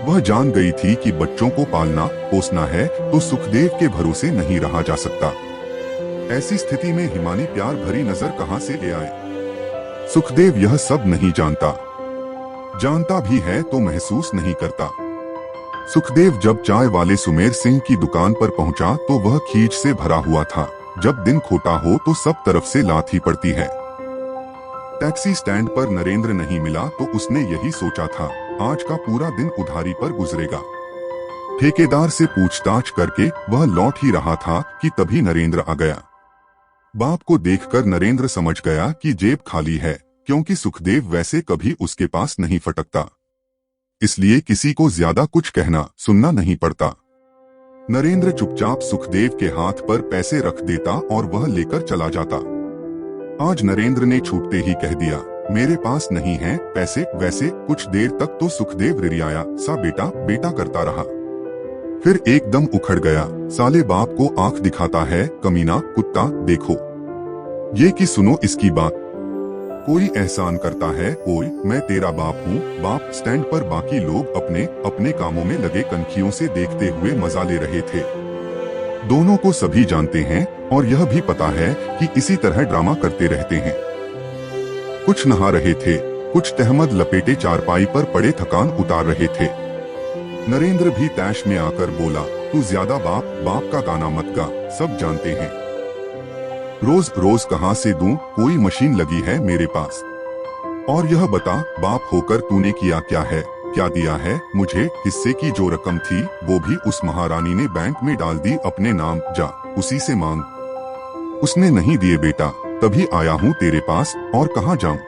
वह जान गई थी कि बच्चों को पालना पोसना है तो सुखदेव के भरोसे नहीं रहा जा सकता। ऐसी स्थिति में हिमानी प्यार भरी नजर कहां से ले आए? सुखदेव यह सब नहीं जानता। जानता भी है तो महसूस नहीं करता। सुखदेव जब चाय वाले सुमेर सिंह की दुकान पर पहुंचा तो वह खींच से भरा हुआ था। जब दिन खोटा हो तो सब तरफ से लात ही पड़ती है। टैक्सी स्टैंड पर नरेंद्र नहीं मिला तो उसने यही सोचा था, आज का पूरा दिन उधारी पर गुजरेगा। ठेकेदार से पूछताछ करके वह लौट ही रहा था कि तभी नरेंद्र आ गया। बाप को देखकर नरेंद्र समझ गया कि जेब खाली है, क्योंकि सुखदेव वैसे कभी उसके पास नहीं फटकता। इसलिए किसी को ज्यादा कुछ कहना सुनना नहीं पड़ता। नरेंद्र चुपचाप सुखदेव के हाथ पर पैसे रख देता और वह लेकर चला जाता। आज नरेंद्र ने छूटते ही कह दिया, मेरे पास नहीं है पैसे। वैसे कुछ देर तक तो सुखदेव रिरियाया सा बेटा बेटा करता रहा, फिर एकदम उखड़ गया। साले बाप को आंख दिखाता है, कमीना कुत्ता, देखो ये कि सुनो इसकी बात। कोई एहसान करता है, ओए मैं तेरा बाप हूँ। बाप स्टैंड पर बाकी लोग अपने अपने कामों में लगे कनखियों से देखते हुए मजा ले रहे थे। दोनों को सभी जानते हैं और यह भी पता है कि इसी तरह ड्रामा करते रहते हैं। कुछ नहा रहे थे, कुछ तहमद लपेटे चारपाई पर पड़े थकान उतार रहे थे। नरेंद्र भी तैश में आकर बोला, तू ज्यादा बाप का गाना मत गा, सब जानते हैं। रोज रोज कहाँ से दूं, कोई मशीन लगी है मेरे पास। और यह बता, बाप होकर तूने किया क्या है, क्या दिया है मुझे? हिस्से की जो रकम थी वो भी उस महारानी ने बैंक में डाल दी अपने नाम, जा उसी से मांग। उसने नहीं दिए बेटा, तभी आया हूँ तेरे पास, और कहाँ जाऊं?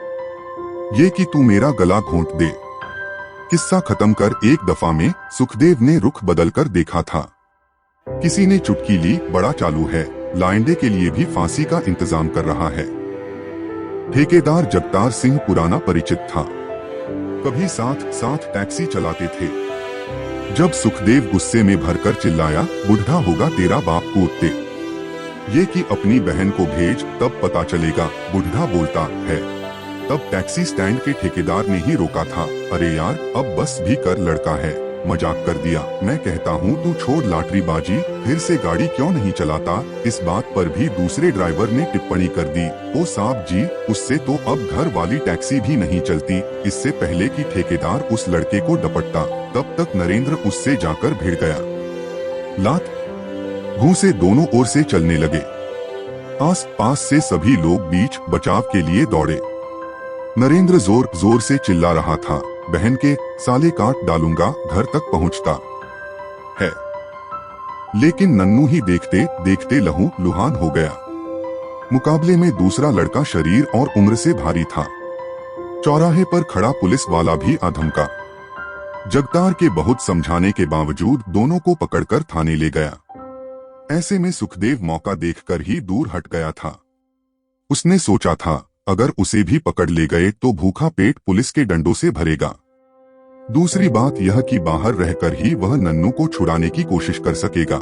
ये कि तू मेरा गला घोंट दे। किस्सा खत्म कर एक दफा में सुखदेव ने रुख बदलकर देखा था। किसी ने चुटकी ली, बड़ा चालू है, लाइंडे के लिए भी फांसी का इंतजाम कर रहा है। ठेकेदार जगतार सिंह पुराना परिचित था, कभी साथ साथ टैक्सी चलाते थे। जब सुखदेव गुस्से में भरकर चिल्लाया, बुढ़ा होगा तेरा बाप कूदते, ये कि अपनी बहन को भेज तब पता चलेगा, बुढ़ा बोलता है। तब टैक्सी स्टैंड के ठेकेदार ने ही रोका था, अरे यार अब बस भी कर, लड़का है, मजाक कर दिया। मैं कहता हूँ तू छोड़ लाटरी बाजी, फिर से गाड़ी क्यों नहीं चलाता? इस बात पर भी दूसरे ड्राइवर ने टिप्पणी कर दी, ओ साहब जी, उससे तो अब घर वाली टैक्सी भी नहीं चलती। इससे पहले कि ठेकेदार उस लड़के को डपटता, तब तक नरेंद्र उससे जाकर भिड़ गया। लात घूंसे दोनों ओर से चलने लगे। आस पास से सभी लोग बीच बचाव के लिए दौड़े। नरेंद्र जोर जोर से चिल्ला रहा था, बहन के साले काट डालूंगा, घर तक पहुंचता है। लेकिन नन्नू ही देखते देखते लहू लुहान हो गया। मुकाबले में दूसरा लड़का शरीर और उम्र से भारी था। चौराहे पर खड़ा पुलिस वाला भी अधमका। जगतार के बहुत समझाने के बावजूद दोनों को पकड़कर थाने ले गया। ऐसे में सुखदेव मौका देखकर ही दूर हट गया था। उसने सोचा था, अगर उसे भी पकड़ ले गए तो भूखा पेट पुलिस के डंडों से भरेगा। दूसरी बात यह कि बाहर रहकर ही वह नन्नू को छुड़ाने की कोशिश कर सकेगा।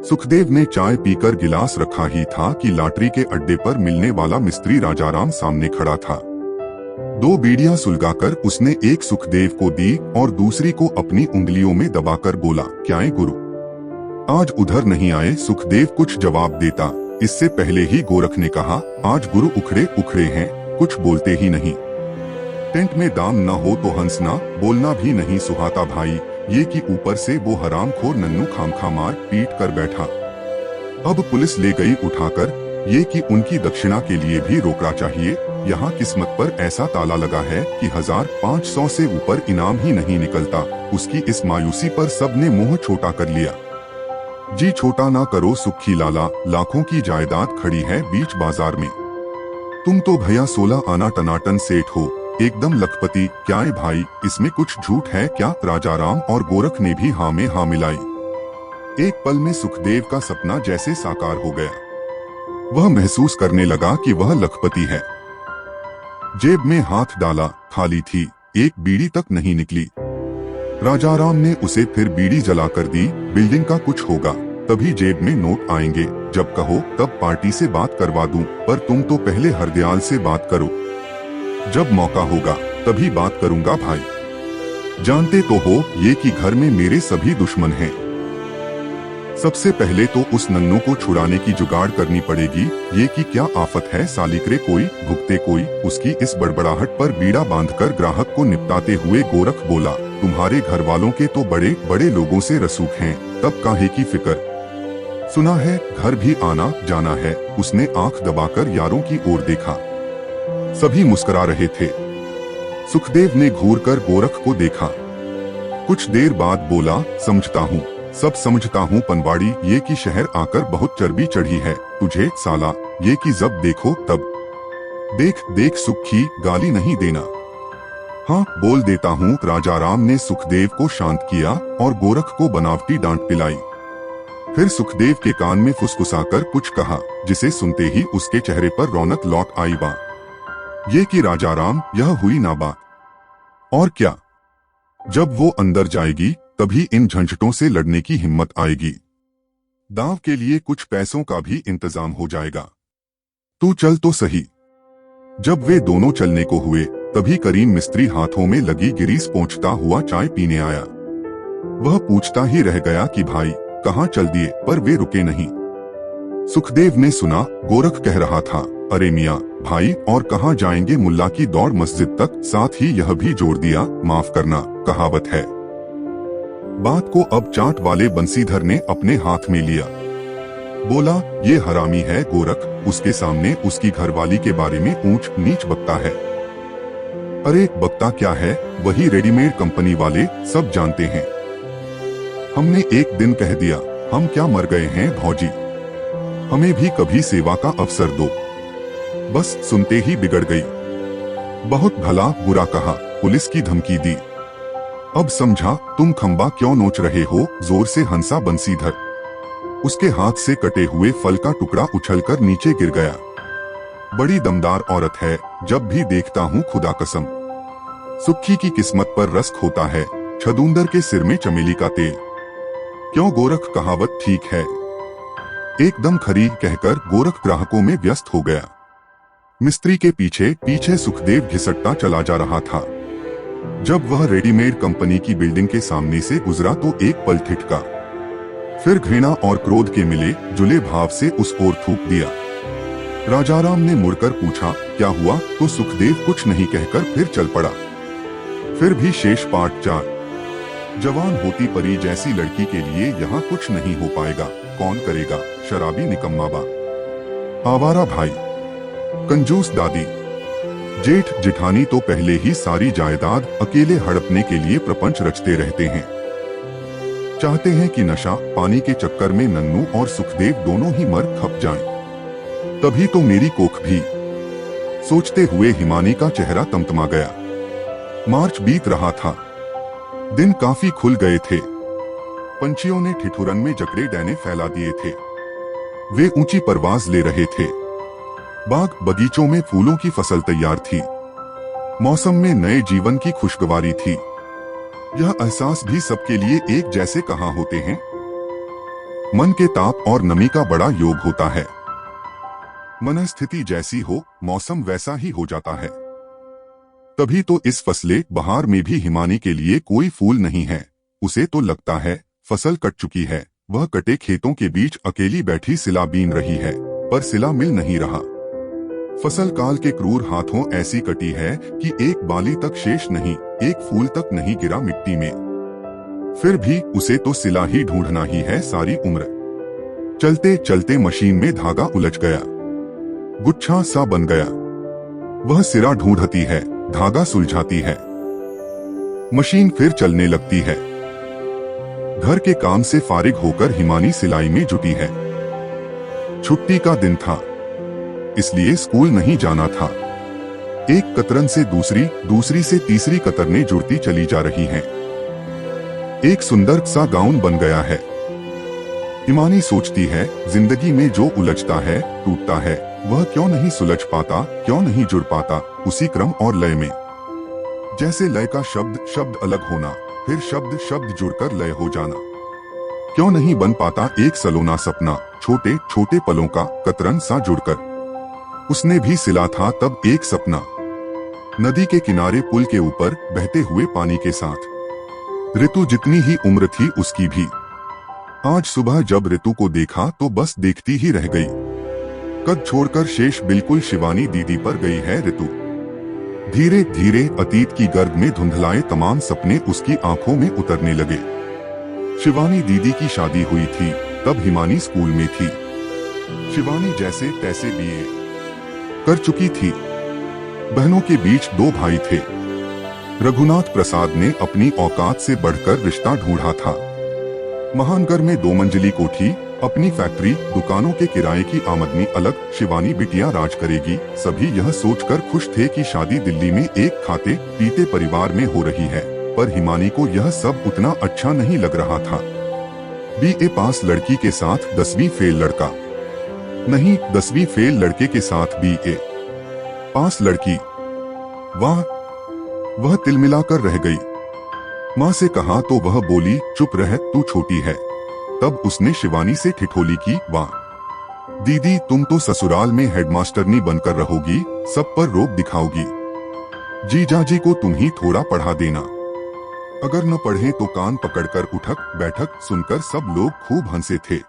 सुखदेव ने चाय पीकर गिलास रखा ही था कि लॉटरी के अड्डे पर मिलने वाला मिस्त्री राजाराम सामने खड़ा था। 2 बीड़ियां सुलगाकर उसने एक सुखदेव को दी और दूसरी को अपनी उंगलियों में दबाकर बोला, क्या है गुरु, आज उधर नहीं आए? सुखदेव कुछ जवाब देता, इससे पहले ही गोरख ने कहा, आज गुरु उखड़े उखड़े हैं, कुछ बोलते ही नहीं। टेंट में दाम न हो तो हंसना बोलना भी नहीं सुहाता भाई, ये कि ऊपर से वो हरामखोर नन्नू खामखा मार पीट कर बैठा। अब पुलिस ले गई उठाकर, ये कि उनकी दक्षिणा के लिए भी रोकना चाहिए। यहाँ किस्मत पर ऐसा ताला लगा है कि 1500 से ऊपर इनाम ही नहीं निकलता। उसकी इस मायूसी पर सबने मुंह छोटा कर लिया। जी छोटा ना करो सुखी लाला, लाखों की जायदाद खड़ी है बीच बाजार में। तुम तो भैया 16 आना टनाटन सेठ हो, एकदम लखपति। क्या है भाई, इसमें कुछ झूठ है क्या? राजाराम और गोरख ने भी हाँ में हाँ मिलाई। एक पल में सुखदेव का सपना जैसे साकार हो गया। वह महसूस करने लगा कि वह लखपति है। जेब में हाथ डाला, खाली थी, एक बीड़ी तक नहीं निकली। राजाराम ने उसे फिर बीड़ी जलाकर दी। बिल्डिंग का कुछ होगा तभी जेब में नोट आएंगे, जब कहो तब पार्टी से बात करवा दूं, पर तुम तो पहले हरदयाल से बात करो। जब मौका होगा तभी बात करूंगा भाई। जानते तो हो ये कि घर में मेरे सभी दुश्मन हैं। सबसे पहले तो उस नन्नू को छुड़ाने की जुगाड़ करनी पड़ेगी। ये कि क्या आफत है, सालिकरे कोई भुगते कोई। उसकी इस बड़बड़ाहट पर बीड़ा बांधकर ग्राहक को निपटाते हुए गोरख बोला, तुम्हारे घर वालों के तो बड़े बड़े लोगों से रसूख हैं, तब काहे की फिक्र। सुना है घर भी आना जाना है। उसने आंख दबाकर यारों की ओर देखा, सभी मुस्कुरा रहे थे। सुखदेव ने घूरकर गोरख को देखा, कुछ देर बाद बोला, समझता हूँ, सब समझता हूँ पनवाड़ी, ये कि शहर आकर बहुत चर्बी चढ़ी है तुझे साला। ये कि जब देखो तब देख देख सुखी, गाली नहीं देना। हाँ बोल देता हूँ। राजाराम ने सुखदेव को शांत किया और गोरख को बनावटी डांट पिलाई। फिर सुखदेव के कान में फुसफुसाकर कुछ कहा, जिसे सुनते ही उसके चेहरे पर रौनक लौट आई। बात ये कि राजाराम, यह हुई ना बात। और क्या, जब वो अंदर जाएगी तभी इन झंझटों से लड़ने की हिम्मत आएगी। दांव के लिए कुछ पैसों का भी इंतजाम हो जाएगा। तू चल तो सही। जब वे दोनों चलने को हुए तभी करीम मिस्त्री हाथों में लगी गिरीस पोंछता हुआ चाय पीने आया। वह पूछता ही रह गया कि भाई कहाँ चल दिए, पर वे रुके नहीं। सुखदेव ने सुना गोरख कह रहा था, अरे मियाँ भाई और कहाँ जाएंगे, मुल्ला की दौड़ मस्जिद तक। साथ ही यह भी जोड़ दिया, माफ करना कहावत है। बात को अब चाट वाले बंसीधर ने अपने हाथ में लिया। बोला, ये हरामी है गोरख, उसके सामने उसकी घरवाली के बारे में ऊंच नीच बकता है। अरे बकता क्या है, वही रेडीमेड कंपनी वाले सब जानते हैं। हमने एक दिन कह दिया, हम क्या मर गए हैं भौजी, हमें भी कभी सेवा का अवसर दो। बस सुनते ही बिगड़ गई। बहुत भला बुरा कहा, पुलिस की धमकी दी। अब समझा तुम खंबा क्यों नोच रहे हो, जोर से हंसा बंसीधर। उसके हाथ से कटे हुए फल का टुकड़ा उछलकर नीचे गिर गया। बड़ी दमदार औरत है, जब भी देखता हूँ खुदा कसम। सुखी की किस्मत पर रस्क होता है, छदूंदर के सिर में चमेली का तेल। क्यों गोरख, कहावत ठीक है। एकदम खरी कहकर गोरख ग्राहकों में व्यस्त हो गया। मिस्त्री के पीछे पीछे सुखदेव घिसटता चला जा रहा था। जब वह रेडीमेड कंपनी की बिल्डिंग के सामने से गुजरा तो एक पल ठिठका, फिर घृणा और क्रोध के मिले जुले भाव से उस ओर थूक दिया। राजाराम ने मुड़कर पूछा, क्या हुआ? तो सुखदेव कुछ नहीं कहकर फिर चल पड़ा। फिर भी शेष पार्ट 4। जवान होती परी जैसी लड़की के लिए यहाँ कुछ नहीं हो पाएगा, कौन करेगा? शराबी निकम्मा बाप, आवारा भाई, कंजूस दादी, जेठ जिठानी तो पहले ही सारी जायदाद अकेले हड़पने के लिए प्रपंच रचते रहते हैं। चाहते हैं कि नशा पानी के चक्कर में नन्नू और सुखदेव दोनों ही मर खप जाएं। तभी तो मेरी कोख भी। सोचते हुए हिमानी का चेहरा तमतमा गया। मार्च बीत रहा था, दिन काफी खुल गए थे। पंछियों ने ठिठुरन में जकड़े डैने फैला दिए थे। वे ऊंची परवाज ले रहे थे। बाग बगीचों में फूलों की फसल तैयार थी। मौसम में नए जीवन की खुशगवारी थी। यह एहसास भी सबके लिए एक जैसे कहाँ होते हैं। मन के ताप और नमी का बड़ा योग होता है। मनस्थिति जैसी हो, मौसम वैसा ही हो जाता है। तभी तो इस फसले बहार में भी हिमानी के लिए कोई फूल नहीं है। उसे तो लगता है फसल कट चुकी है। वह कटे खेतों के बीच अकेली बैठी सिला बीन रही है, पर सिला मिल नहीं रहा। फसल काल के क्रूर हाथों ऐसी कटी है कि एक बाली तक शेष नहीं, एक फूल तक नहीं गिरा मिट्टी में। फिर भी उसे तो सिला ही ढूंढना ही है सारी उम्र। चलते चलते मशीन में धागा उलझ गया, गुच्छा सा बन गया। वह सिरा ढूंढती है, धागा सुलझाती है, मशीन फिर चलने लगती है। घर के काम से फारिग होकर हिमानी सिलाई में जुटी है। छुट्टी का दिन था, इसलिए स्कूल नहीं जाना था। एक कतरन से दूसरी, दूसरी से तीसरी कतरनें जुड़ती चली जा रही हैं। एक सुंदर सा गाउन बन गया है। हिमानी सोचती है, जिंदगी में जो उलझता है, टूटता है, वह क्यों नहीं सुलझ पाता, क्यों नहीं जुड़ पाता उसी क्रम और लय में। जैसे लय का शब्द शब्द अलग होना, फिर शब्द शब्द जुड़कर लय हो जाना। क्यों नहीं बन पाता एक सलोना सपना, छोटे छोटे पलों का कतरन सा जुड़कर। उसने भी सिला था तब एक सपना, नदी के किनारे पुल के ऊपर बहते हुए पानी के साथ। ऋतु जितनी ही उम्र थी उसकी भी। आज सुबह जब ऋतु को देखा तो बस देखती ही रह गई। कद छोड़कर शेष बिल्कुल शिवानी दीदी पर गई है ऋतु। धीरे धीरे अतीत की गर्द में धुंधलाए तमाम सपने उसकी आंखों में उतरने लगे। शिवानी दीदी की शादी हुई थी, तब हिमानी स्कूल में थी। शिवानी जैसे तैसे बीए कर चुकी थी। बहनों के बीच दो भाई थे। रघुनाथ प्रसाद ने अपनी औकात से बढ़कर रिश्ता ढूंढा था। महानगर में 2 मंजिली कोठी, अपनी फैक्ट्री, दुकानों के किराए की आमदनी अलग, शिवानी बिटिया राज करेगी। सभी यह सोचकर खुश थे कि शादी दिल्ली में एक खाते पीते परिवार में हो रही है, पर हिमानी को यह सब उतना अच्छा नहीं लग रहा था। बीए पास लड़की के साथ 10वीं फेल लड़का, नहीं 10वीं फेल लड़के के साथ बीए पास लड़की। वाह! वह तिलमिलाकर रह गई। माँ से कहा तो वह बोली, चुप रह, तू छोटी है। तब उसने शिवानी से ठिठोली की, वाह दीदी, तुम तो ससुराल में हेडमास्टरनी बनकर रहोगी, सब पर रोब दिखाओगी। जीजाजी को तुम ही थोड़ा पढ़ा देना। अगर न पढ़े तो कान पकड़कर उठक बैठक सुनकर सब लोग खूब हंसे थे।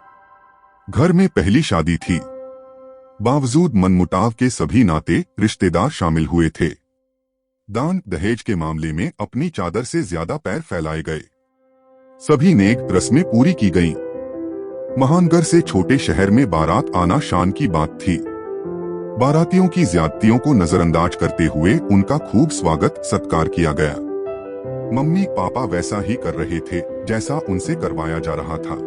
घर में पहली शादी थी। बावजूद मनमुटाव के सभी नाते रिश्तेदार शामिल हुए थे। दान दहेज के मामले में अपनी चादर से ज्यादा पैर फैलाए गए। सभी नेक रस्में पूरी की गईं। महानगर से छोटे शहर में बारात आना शान की बात थी। बारातियों की ज्यादतियों को नजरअंदाज करते हुए उनका खूब स्वागत सत्कार किया गया। मम्मी पापा वैसा ही कर रहे थे जैसा उनसे करवाया जा रहा था।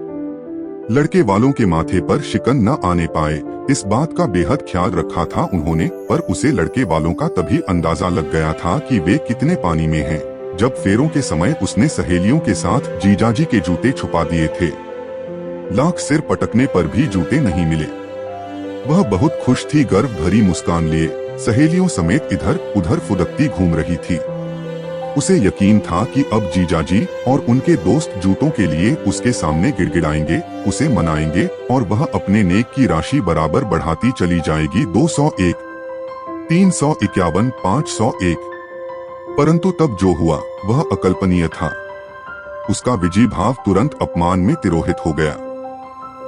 लड़के वालों के माथे पर शिकन न आने पाए, इस बात का बेहद ख्याल रखा था उन्होंने, पर उसे लड़के वालों का तभी अंदाजा लग गया था कि वे कितने पानी में हैं, जब फेरों के समय उसने सहेलियों के साथ जीजाजी के जूते छुपा दिए थे। लाख सिर पटकने पर भी जूते नहीं मिले। वह बहुत खुश थी, गर्व भरी मुस्कान लिए सहेलियों समेत इधर उधर फुदकती घूम रही थी। उसे यकीन था कि अब जीजाजी और उनके दोस्त जूतों के लिए उसके सामने गिड़गिड़ाएंगे, उसे मनाएंगे और वह अपने नेक की राशि बराबर बढ़ाती चली जाएगी। 201, 351, 501। परंतु तब जो हुआ वह अकल्पनीय था। उसका विजयी भाव तुरंत अपमान में तिरोहित हो गया।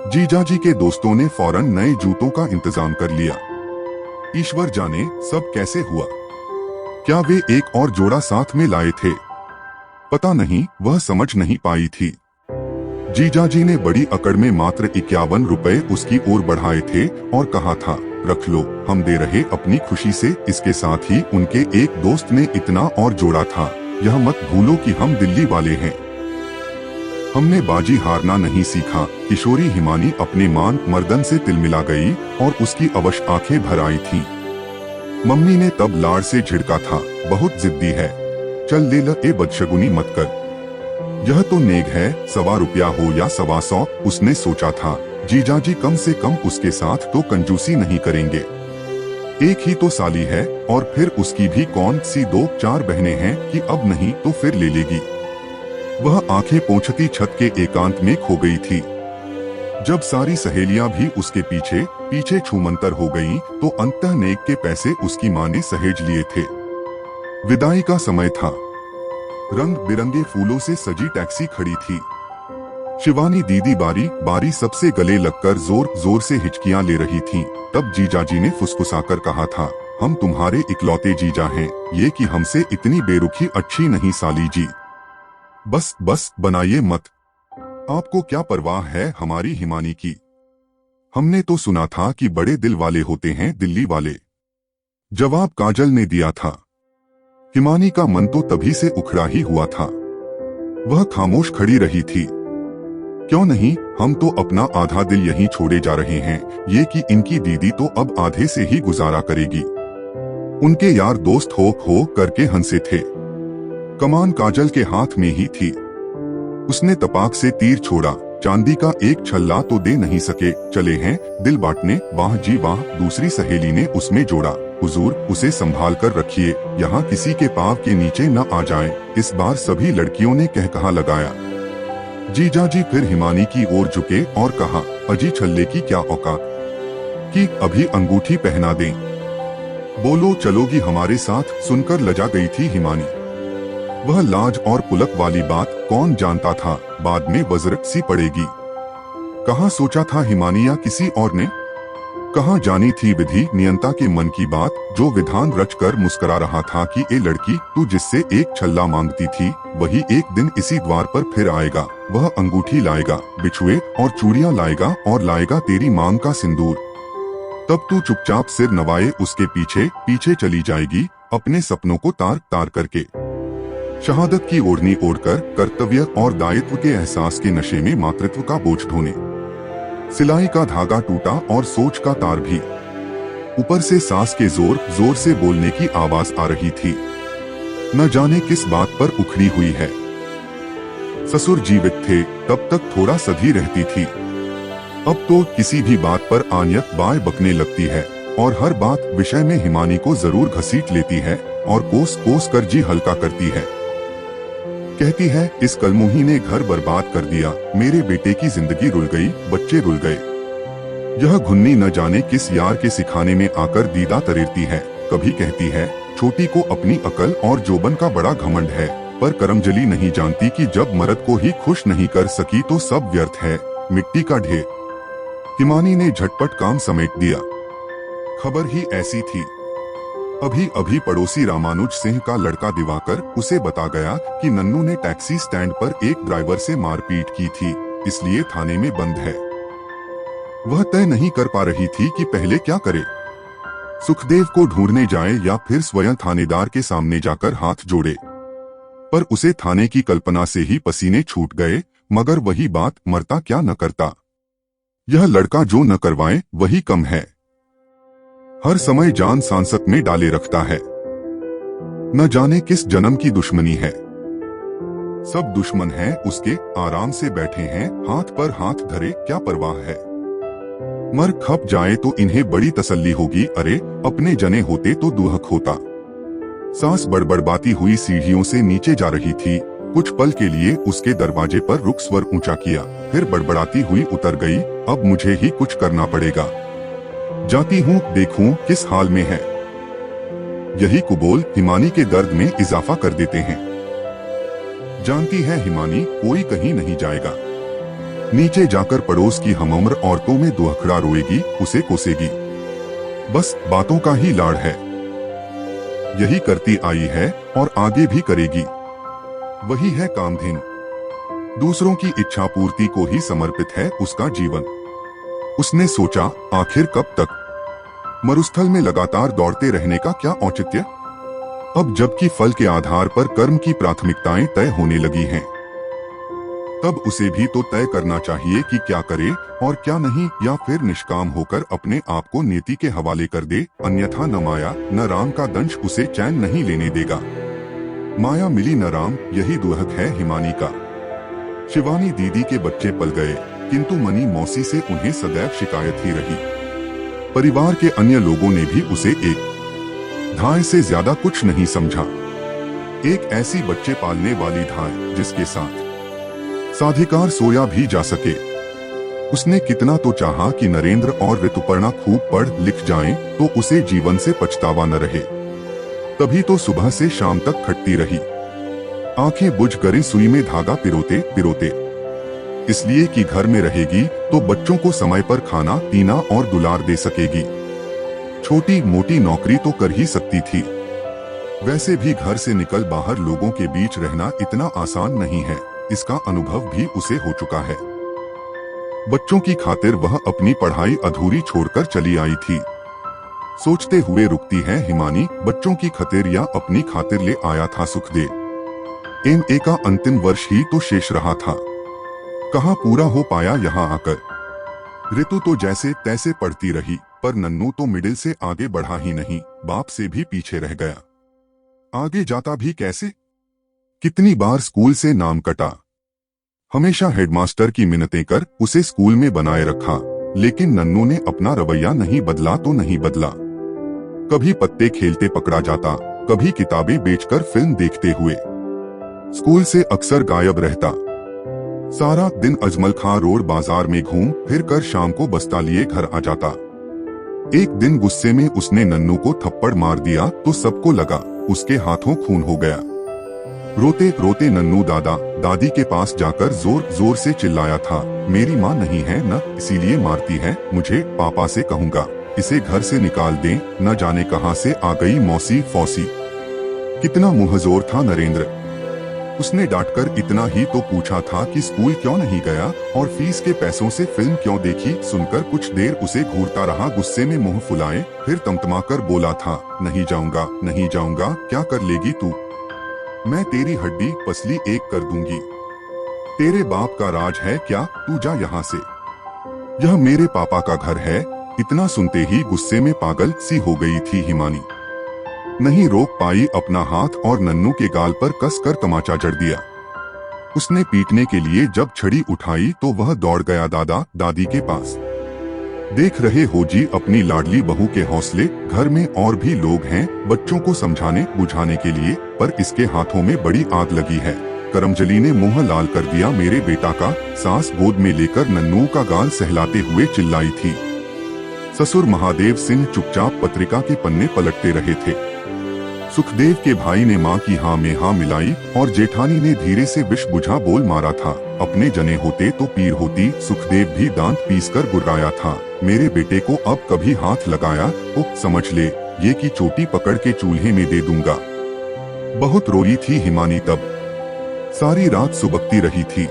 जीजाजी के दोस्तों ने फौरन नए जूतों का इंतजाम कर लिया। ईश्वर जाने सब कैसे हुआ। क्या वे एक और जोड़ा साथ में लाए थे? पता नहीं, वह समझ नहीं पाई थी। जीजाजी ने बड़ी अकड़ में मात्र 51 रुपए उसकी ओर बढ़ाए थे और कहा था, रख लो, हम दे रहे अपनी खुशी से। इसके साथ ही उनके एक दोस्त ने इतना और जोड़ा था, यह मत भूलो कि हम दिल्ली वाले हैं। हमने बाजी हारना नहीं सीखा। किशोरी हिमानी अपने मान मर्दन से तिलमिला गई और उसकी अवश आंखें भर आई थीं। मम्मी ने तब लाड़ से झिड़का था, बहुत जिद्दी है, चल ले ल, ए बदशगुनी मत कर। यह तो नेग है, 125 रुपया हो या 125, उसने सोचा था। जीजाजी कम से कम उसके साथ तो कंजूसी नहीं करेंगे। एक ही तो साली है और फिर उसकी भी कौन सी 2-4 बहनें हैं कि अब नहीं तो फिर ले लेगी। वह आंखें पोंछती छत के एकांत में खो गई थी। जब सारी सहेलियां भी उसके पीछे पीछे छूमंतर हो गईं, तो अंततः नेक के पैसे उसकी मां ने सहेज लिए थे। विदाई का समय था। रंग बिरंगे फूलों से सजी टैक्सी खड़ी थी। शिवानी दीदी बारी बारी सबसे गले लगकर जोर जोर से हिचकियां ले रही थीं। तब जीजाजी ने फुसफुसाकर कहा था, हम तुम्हारे इकलौते जीजा हैं, ये कि हमसे इतनी बेरुखी अच्छी नहीं साली जी। बस बस बनाइए मत, आपको क्या परवाह है हमारी हिमानी की। हमने तो सुना था कि बड़े दिल वाले होते हैं दिल्ली वाले। जवाब काजल ने दिया था। हिमानी का मन तो तभी से उखड़ा ही हुआ था। वह खामोश खड़ी रही थी। क्यों नहीं, हम तो अपना आधा दिल यहीं छोड़े जा रहे हैं, ये कि इनकी दीदी तो अब आधे से ही गुजारा करेगी। उनके यार दोस्त हो करके हंसे थे। कमान काजल के हाथ में ही थी। उसने तपाक से तीर छोड़ा। चांदी का एक छल्ला तो दे नहीं सके, चले हैं दिल बांटने, वाह जी वाह। दूसरी सहेली ने उसमें जोड़ा, हुजूर उसे संभाल कर रखिए, यहाँ किसी के पाँव के नीचे न आ जाए। इस बार सभी लड़कियों ने कह कहा लगाया। जीजाजी फिर हिमानी की ओर झुके और कहा, अजी छल्ले की क्या औकात कि अभी अंगूठी पहना दें। बोलो चलोगी हमारे साथ। सुनकर लजा गई थी हिमानी। वह लाज और पुलक वाली बात कौन जानता था बाद में वज्र सी पड़ेगी। कहाँ सोचा था हिमानी या किसी और ने। कहाँ जानी थी विधि नियंता के मन की बात, जो विधान रच कर मुस्करा रहा था कि ए लड़की, तू जिससे एक छल्ला मांगती थी वही एक दिन इसी द्वार पर फिर आएगा। वह अंगूठी लाएगा, बिछुए और चूड़ियां लाएगा और लाएगा तेरी मांग का सिंदूर। तब तू चुपचाप सिर नवाए उसके पीछे पीछे चली जाएगी, अपने सपनों को तार तार करके। शहादत की ओढ़नी ओढ़कर कर्तव्य और दायित्व के एहसास के नशे में मातृत्व का बोझ ढोने। सिलाई का धागा टूटा और सोच का तार भी। ऊपर से सास के जोर जोर से बोलने की आवाज आ रही थी। न जाने किस बात पर उखड़ी हुई है। ससुर जीवित थे तब तक थोड़ा सधी रहती थी। अब तो किसी भी बात पर आनियत बाय बकने लगती है और हर बात विषय में हिमानी को जरूर घसीट लेती है और कोस कोस कर जी हल्का करती है। कहती है, इस कलमुही ने घर बर्बाद कर दिया, मेरे बेटे की जिंदगी रुल गई, बच्चे रुल गए। यह घुन्नी न जाने किस यार के सिखाने में आकर दीदा तरेरती है। कभी कहती है, छोटी को अपनी अकल और जोबन का बड़ा घमंड है, पर करमजली नहीं जानती कि जब मर्द को ही खुश नहीं कर सकी तो सब व्यर्थ है, मिट्टी का ढेर। हिमानी ने झटपट काम समेट दिया। खबर ही ऐसी थी। अभी अभी पड़ोसी रामानुज सिंह का लड़का दिवाकर उसे बता गया कि नन्नू ने टैक्सी स्टैंड पर एक ड्राइवर से मारपीट की थी, इसलिए थाने में बंद है। वह तय नहीं कर पा रही थी कि पहले क्या करे, सुखदेव को ढूंढने जाए या फिर स्वयं थानेदार के सामने जाकर हाथ जोड़े। पर उसे थाने की कल्पना से ही पसीने छूट गए। मगर वही बात, मरता क्या न करता। यह लड़का जो न करवाए वही कम है। हर समय जान सांसत में डाले रखता है। न जाने किस जन्म की दुश्मनी है। सब दुश्मन हैं उसके, आराम से बैठे हैं हाथ पर हाथ धरे, क्या परवाह है। मर खप जाए तो इन्हें बड़ी तसल्ली होगी, अरे अपने जने होते तो दुहक होता। सास बड़बड़बाती हुई सीढ़ियों से नीचे जा रही थी। कुछ पल के लिए उसके दरवाजे पर रुक स्वर ऊंचा किया, फिर बड़बड़ाती हुई उतर गई। अब मुझे ही कुछ करना पड़ेगा, जाती हूँ देखूं किस हाल में है। यही कुबोल हिमानी के दर्द में इजाफा कर देते हैं। जानती है हिमानी कोई कहीं नहीं जाएगा। नीचे जाकर पड़ोस की हमउम्र औरतों में दुहखड़ा रोएगी, उसे कोसेगी। बस बातों का ही लाड़ है। यही करती आई है और आगे भी करेगी। वही है कामधेनु। दूसरों की इच्छा पूर्ति को ही समर्पित है उसका जीवन। उसने सोचा, आखिर कब तक मरुस्थल में लगातार दौड़ते रहने का क्या औचित्य। अब जबकि फल के आधार पर कर्म की प्राथमिकताएं तय होने लगी हैं, तब उसे भी तो तय करना चाहिए कि क्या करे और क्या नहीं, या फिर निष्काम होकर अपने आप को नीति के हवाले कर दे। अन्यथा न माया न राम का दंश उसे चैन नहीं लेने देगा। माया मिली न राम, यही दुहक है हिमानी का। शिवानी दीदी के बच्चे पल गए, किंतु मनी मौसी से उन्हें सदैव शिकायत ही रही। परिवार के अन्य लोगों ने भी उसे एक धाय से ज्यादा कुछ नहीं समझा। एक ऐसी बच्चे पालने वाली धाय जिसके साथ साधिकार सोया भी जा सके। उसने कितना तो चाहा कि नरेंद्र और ऋतुपर्णा खूब पढ़ लिख जाएं, तो उसे जीवन से पछतावा न रहे। तभी तो सुबह से शाम तक खटती रही, आंखें बुझ कर सुई में धागा पिरोते पिरोते। इसलिए कि घर में रहेगी तो बच्चों को समय पर खाना पीना और दुलार दे सकेगी। छोटी मोटी नौकरी तो कर ही सकती थी। वैसे भी घर से निकल बाहर लोगों के बीच रहना इतना आसान नहीं है, इसका अनुभव भी उसे हो चुका है। बच्चों की खातिर वह अपनी पढ़ाई अधूरी छोड़कर चली आई थी। सोचते हुए रुकती है हिमानी, बच्चों की खातिर या अपनी खातिर ले आया था सुखदेव। एमए का अंतिम वर्ष ही तो शेष रहा था, कहाँ पूरा हो पाया यहाँ आकर। ऋतु तो जैसे तैसे पढ़ती रही, पर नन्नू तो मिडिल से आगे बढ़ा ही नहीं, बाप से भी पीछे रह गया। आगे जाता भी कैसे? कितनी बार स्कूल से नाम कटा। हमेशा हेडमास्टर की मिन्नतें कर उसे स्कूल में बनाए रखा, लेकिन नन्नू ने अपना रवैया नहीं बदला तो नहीं बदला। कभी पत्ते खेलते पकड़ा जाता, कभी किताबें बेचकर फिल्म देखते हुए। स्कूल से अक्सर गायब रहता। सारा दिन अजमल खां रोड बाजार में घूम फिर कर शाम को बस्ता लिए घर आ जाता। एक दिन गुस्से में उसने नन्नू को थप्पड़ मार दिया तो सबको लगा उसके हाथों खून हो गया। रोते रोते नन्नू दादा दादी के पास जाकर जोर जोर से चिल्लाया था, मेरी माँ नहीं है न इसीलिए मारती है मुझे, पापा से कहूँगा इसे घर से निकाल दें, न जाने कहाँ से आ गई मौसी फौसी। कितना मुंहजोर था नरेंद्र। उसने डांटकर इतना ही तो पूछा था कि स्कूल क्यों नहीं गया और फीस के पैसों से फिल्म क्यों देखी। सुनकर कुछ देर उसे घूरता रहा, गुस्से में मुंह फुलाए, फिर तमतमाकर बोला था, नहीं जाऊंगा नहीं जाऊंगा, क्या कर लेगी तू? मैं तेरी हड्डी पसली एक कर दूंगी। तेरे बाप का राज है क्या? तू जा यहाँ से, यह मेरे पापा का घर है। इतना सुनते ही गुस्से में पागल सी हो गई थी हिमानी। नहीं रोक पाई अपना हाथ और नन्नू के गाल पर कसकर तमाचा जड़ दिया। उसने पीटने के लिए जब छड़ी उठाई तो वह दौड़ गया दादा दादी के पास। देख रहे हो जी अपनी लाडली बहू के हौसले, घर में और भी लोग हैं बच्चों को समझाने बुझाने के लिए, पर इसके हाथों में बड़ी आग लगी है। करमजली ने मुंह लाल कर दिया मेरे बेटा का। सास गोद में लेकर नन्नू का गाल सहलाते हुए चिल्लाई थी। ससुर महादेव सिंह चुपचाप पत्रिका के पन्ने पलटते रहे थे। सुखदेव के भाई ने माँ की हाँ में हाँ मिलाई और जेठानी ने धीरे से विष बुझा बोल मारा था, अपने जने होते तो पीर होती। सुखदेव भी दांत पीसकर गुर्राया था, मेरे बेटे को अब कभी हाथ लगाया तो समझ ले ये की चोटी पकड़ के चूल्हे में दे दूंगा। बहुत रोई थी हिमानी तब, सारी रात सुबकती रही थी।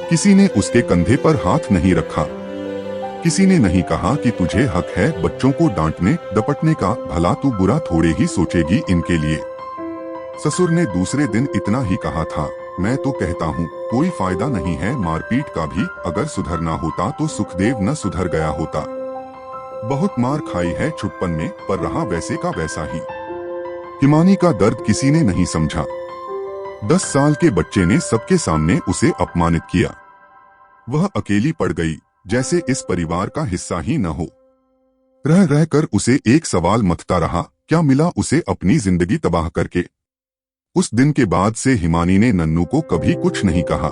किसी ने उसके कंधे पर हाथ नहीं रखा, किसी ने नहीं कहा कि तुझे हक है बच्चों को डांटने डपटने का, भला तू बुरा थोड़े ही सोचेगी इनके लिए। ससुर ने दूसरे दिन इतना ही कहा था, मैं तो कहता हूँ कोई फायदा नहीं है मारपीट का भी, अगर सुधरना होता तो सुखदेव न सुधर गया होता। बहुत मार खाई है छुटपन में, पर रहा वैसे का वैसा ही। हिमानी का दर्द किसी ने नहीं समझा। 10 साल के बच्चे ने सबके सामने उसे अपमानित किया। वह अकेली पड़ गई, जैसे इस परिवार का हिस्सा ही न हो। रह रहकर उसे एक सवाल मथता रहा, क्या मिला उसे अपनी जिंदगी तबाह करके? उस दिन के बाद से हिमानी ने नन्नू को कभी कुछ नहीं कहा,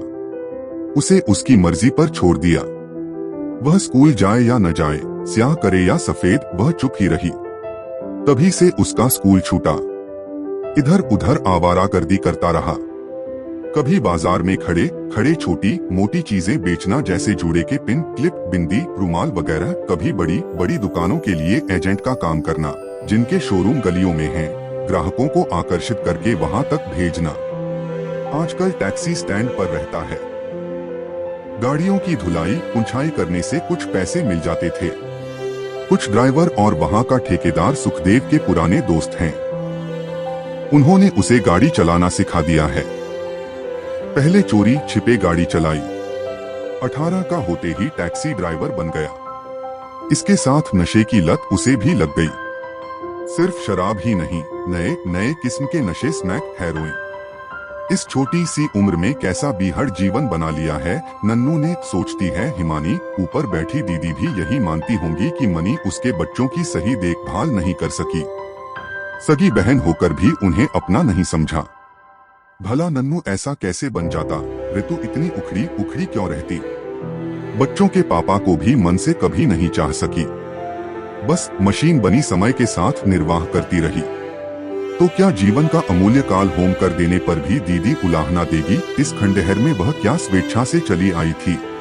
उसे उसकी मर्जी पर छोड़ दिया। वह स्कूल जाए या न जाए, स्याह करे या सफेद, वह चुप ही रही। तभी से उसका स्कूल छूटा। इधर उधर आवारागर्दी करता रहा। कभी बाजार में खड़े खड़े छोटी मोटी चीजें बेचना, जैसे जूड़े के पिन, क्लिप, बिंदी, रुमाल वगैरह। कभी बड़ी बड़ी दुकानों के लिए एजेंट का काम करना, जिनके शोरूम गलियों में हैं, ग्राहकों को आकर्षित करके वहां तक भेजना। आजकल टैक्सी स्टैंड पर रहता है। गाड़ियों की धुलाई पुंछाई करने से कुछ पैसे मिल जाते थे। कुछ ड्राइवर और वहां का ठेकेदार सुखदेव के पुराने दोस्त हैं। उन्होंने उसे गाड़ी चलाना सिखा दिया है। पहले चोरी छिपे गाड़ी चलाई, 18 का होते ही टैक्सी ड्राइवर बन गया। इसके साथ नशे की लत उसे भी लग गई। सिर्फ शराब ही नहीं, नए नए किस्म के नशे, स्मैक, हेरोइन। इस छोटी सी उम्र में कैसा बीहड़ जीवन बना लिया है नन्नू ने, सोचती है हिमानी। ऊपर बैठी दीदी भी यही मानती होंगी कि मनी उसके बच्चों की सही देखभाल नहीं कर सकी। सगी बहन होकर भी उन्हें अपना नहीं समझा। भला नन्नू ऐसा कैसे बन जाता? ऋतु इतनी उखड़ी उखड़ी क्यों रहती? बच्चों के पापा को भी मन से कभी नहीं चाह सकी, बस मशीन बनी समय के साथ निर्वाह करती रही। तो क्या जीवन का अमूल्य काल होम कर देने पर भी दीदी उलाहना देगी? इस खंडहर में वह क्या स्वेच्छा से चली आई थी?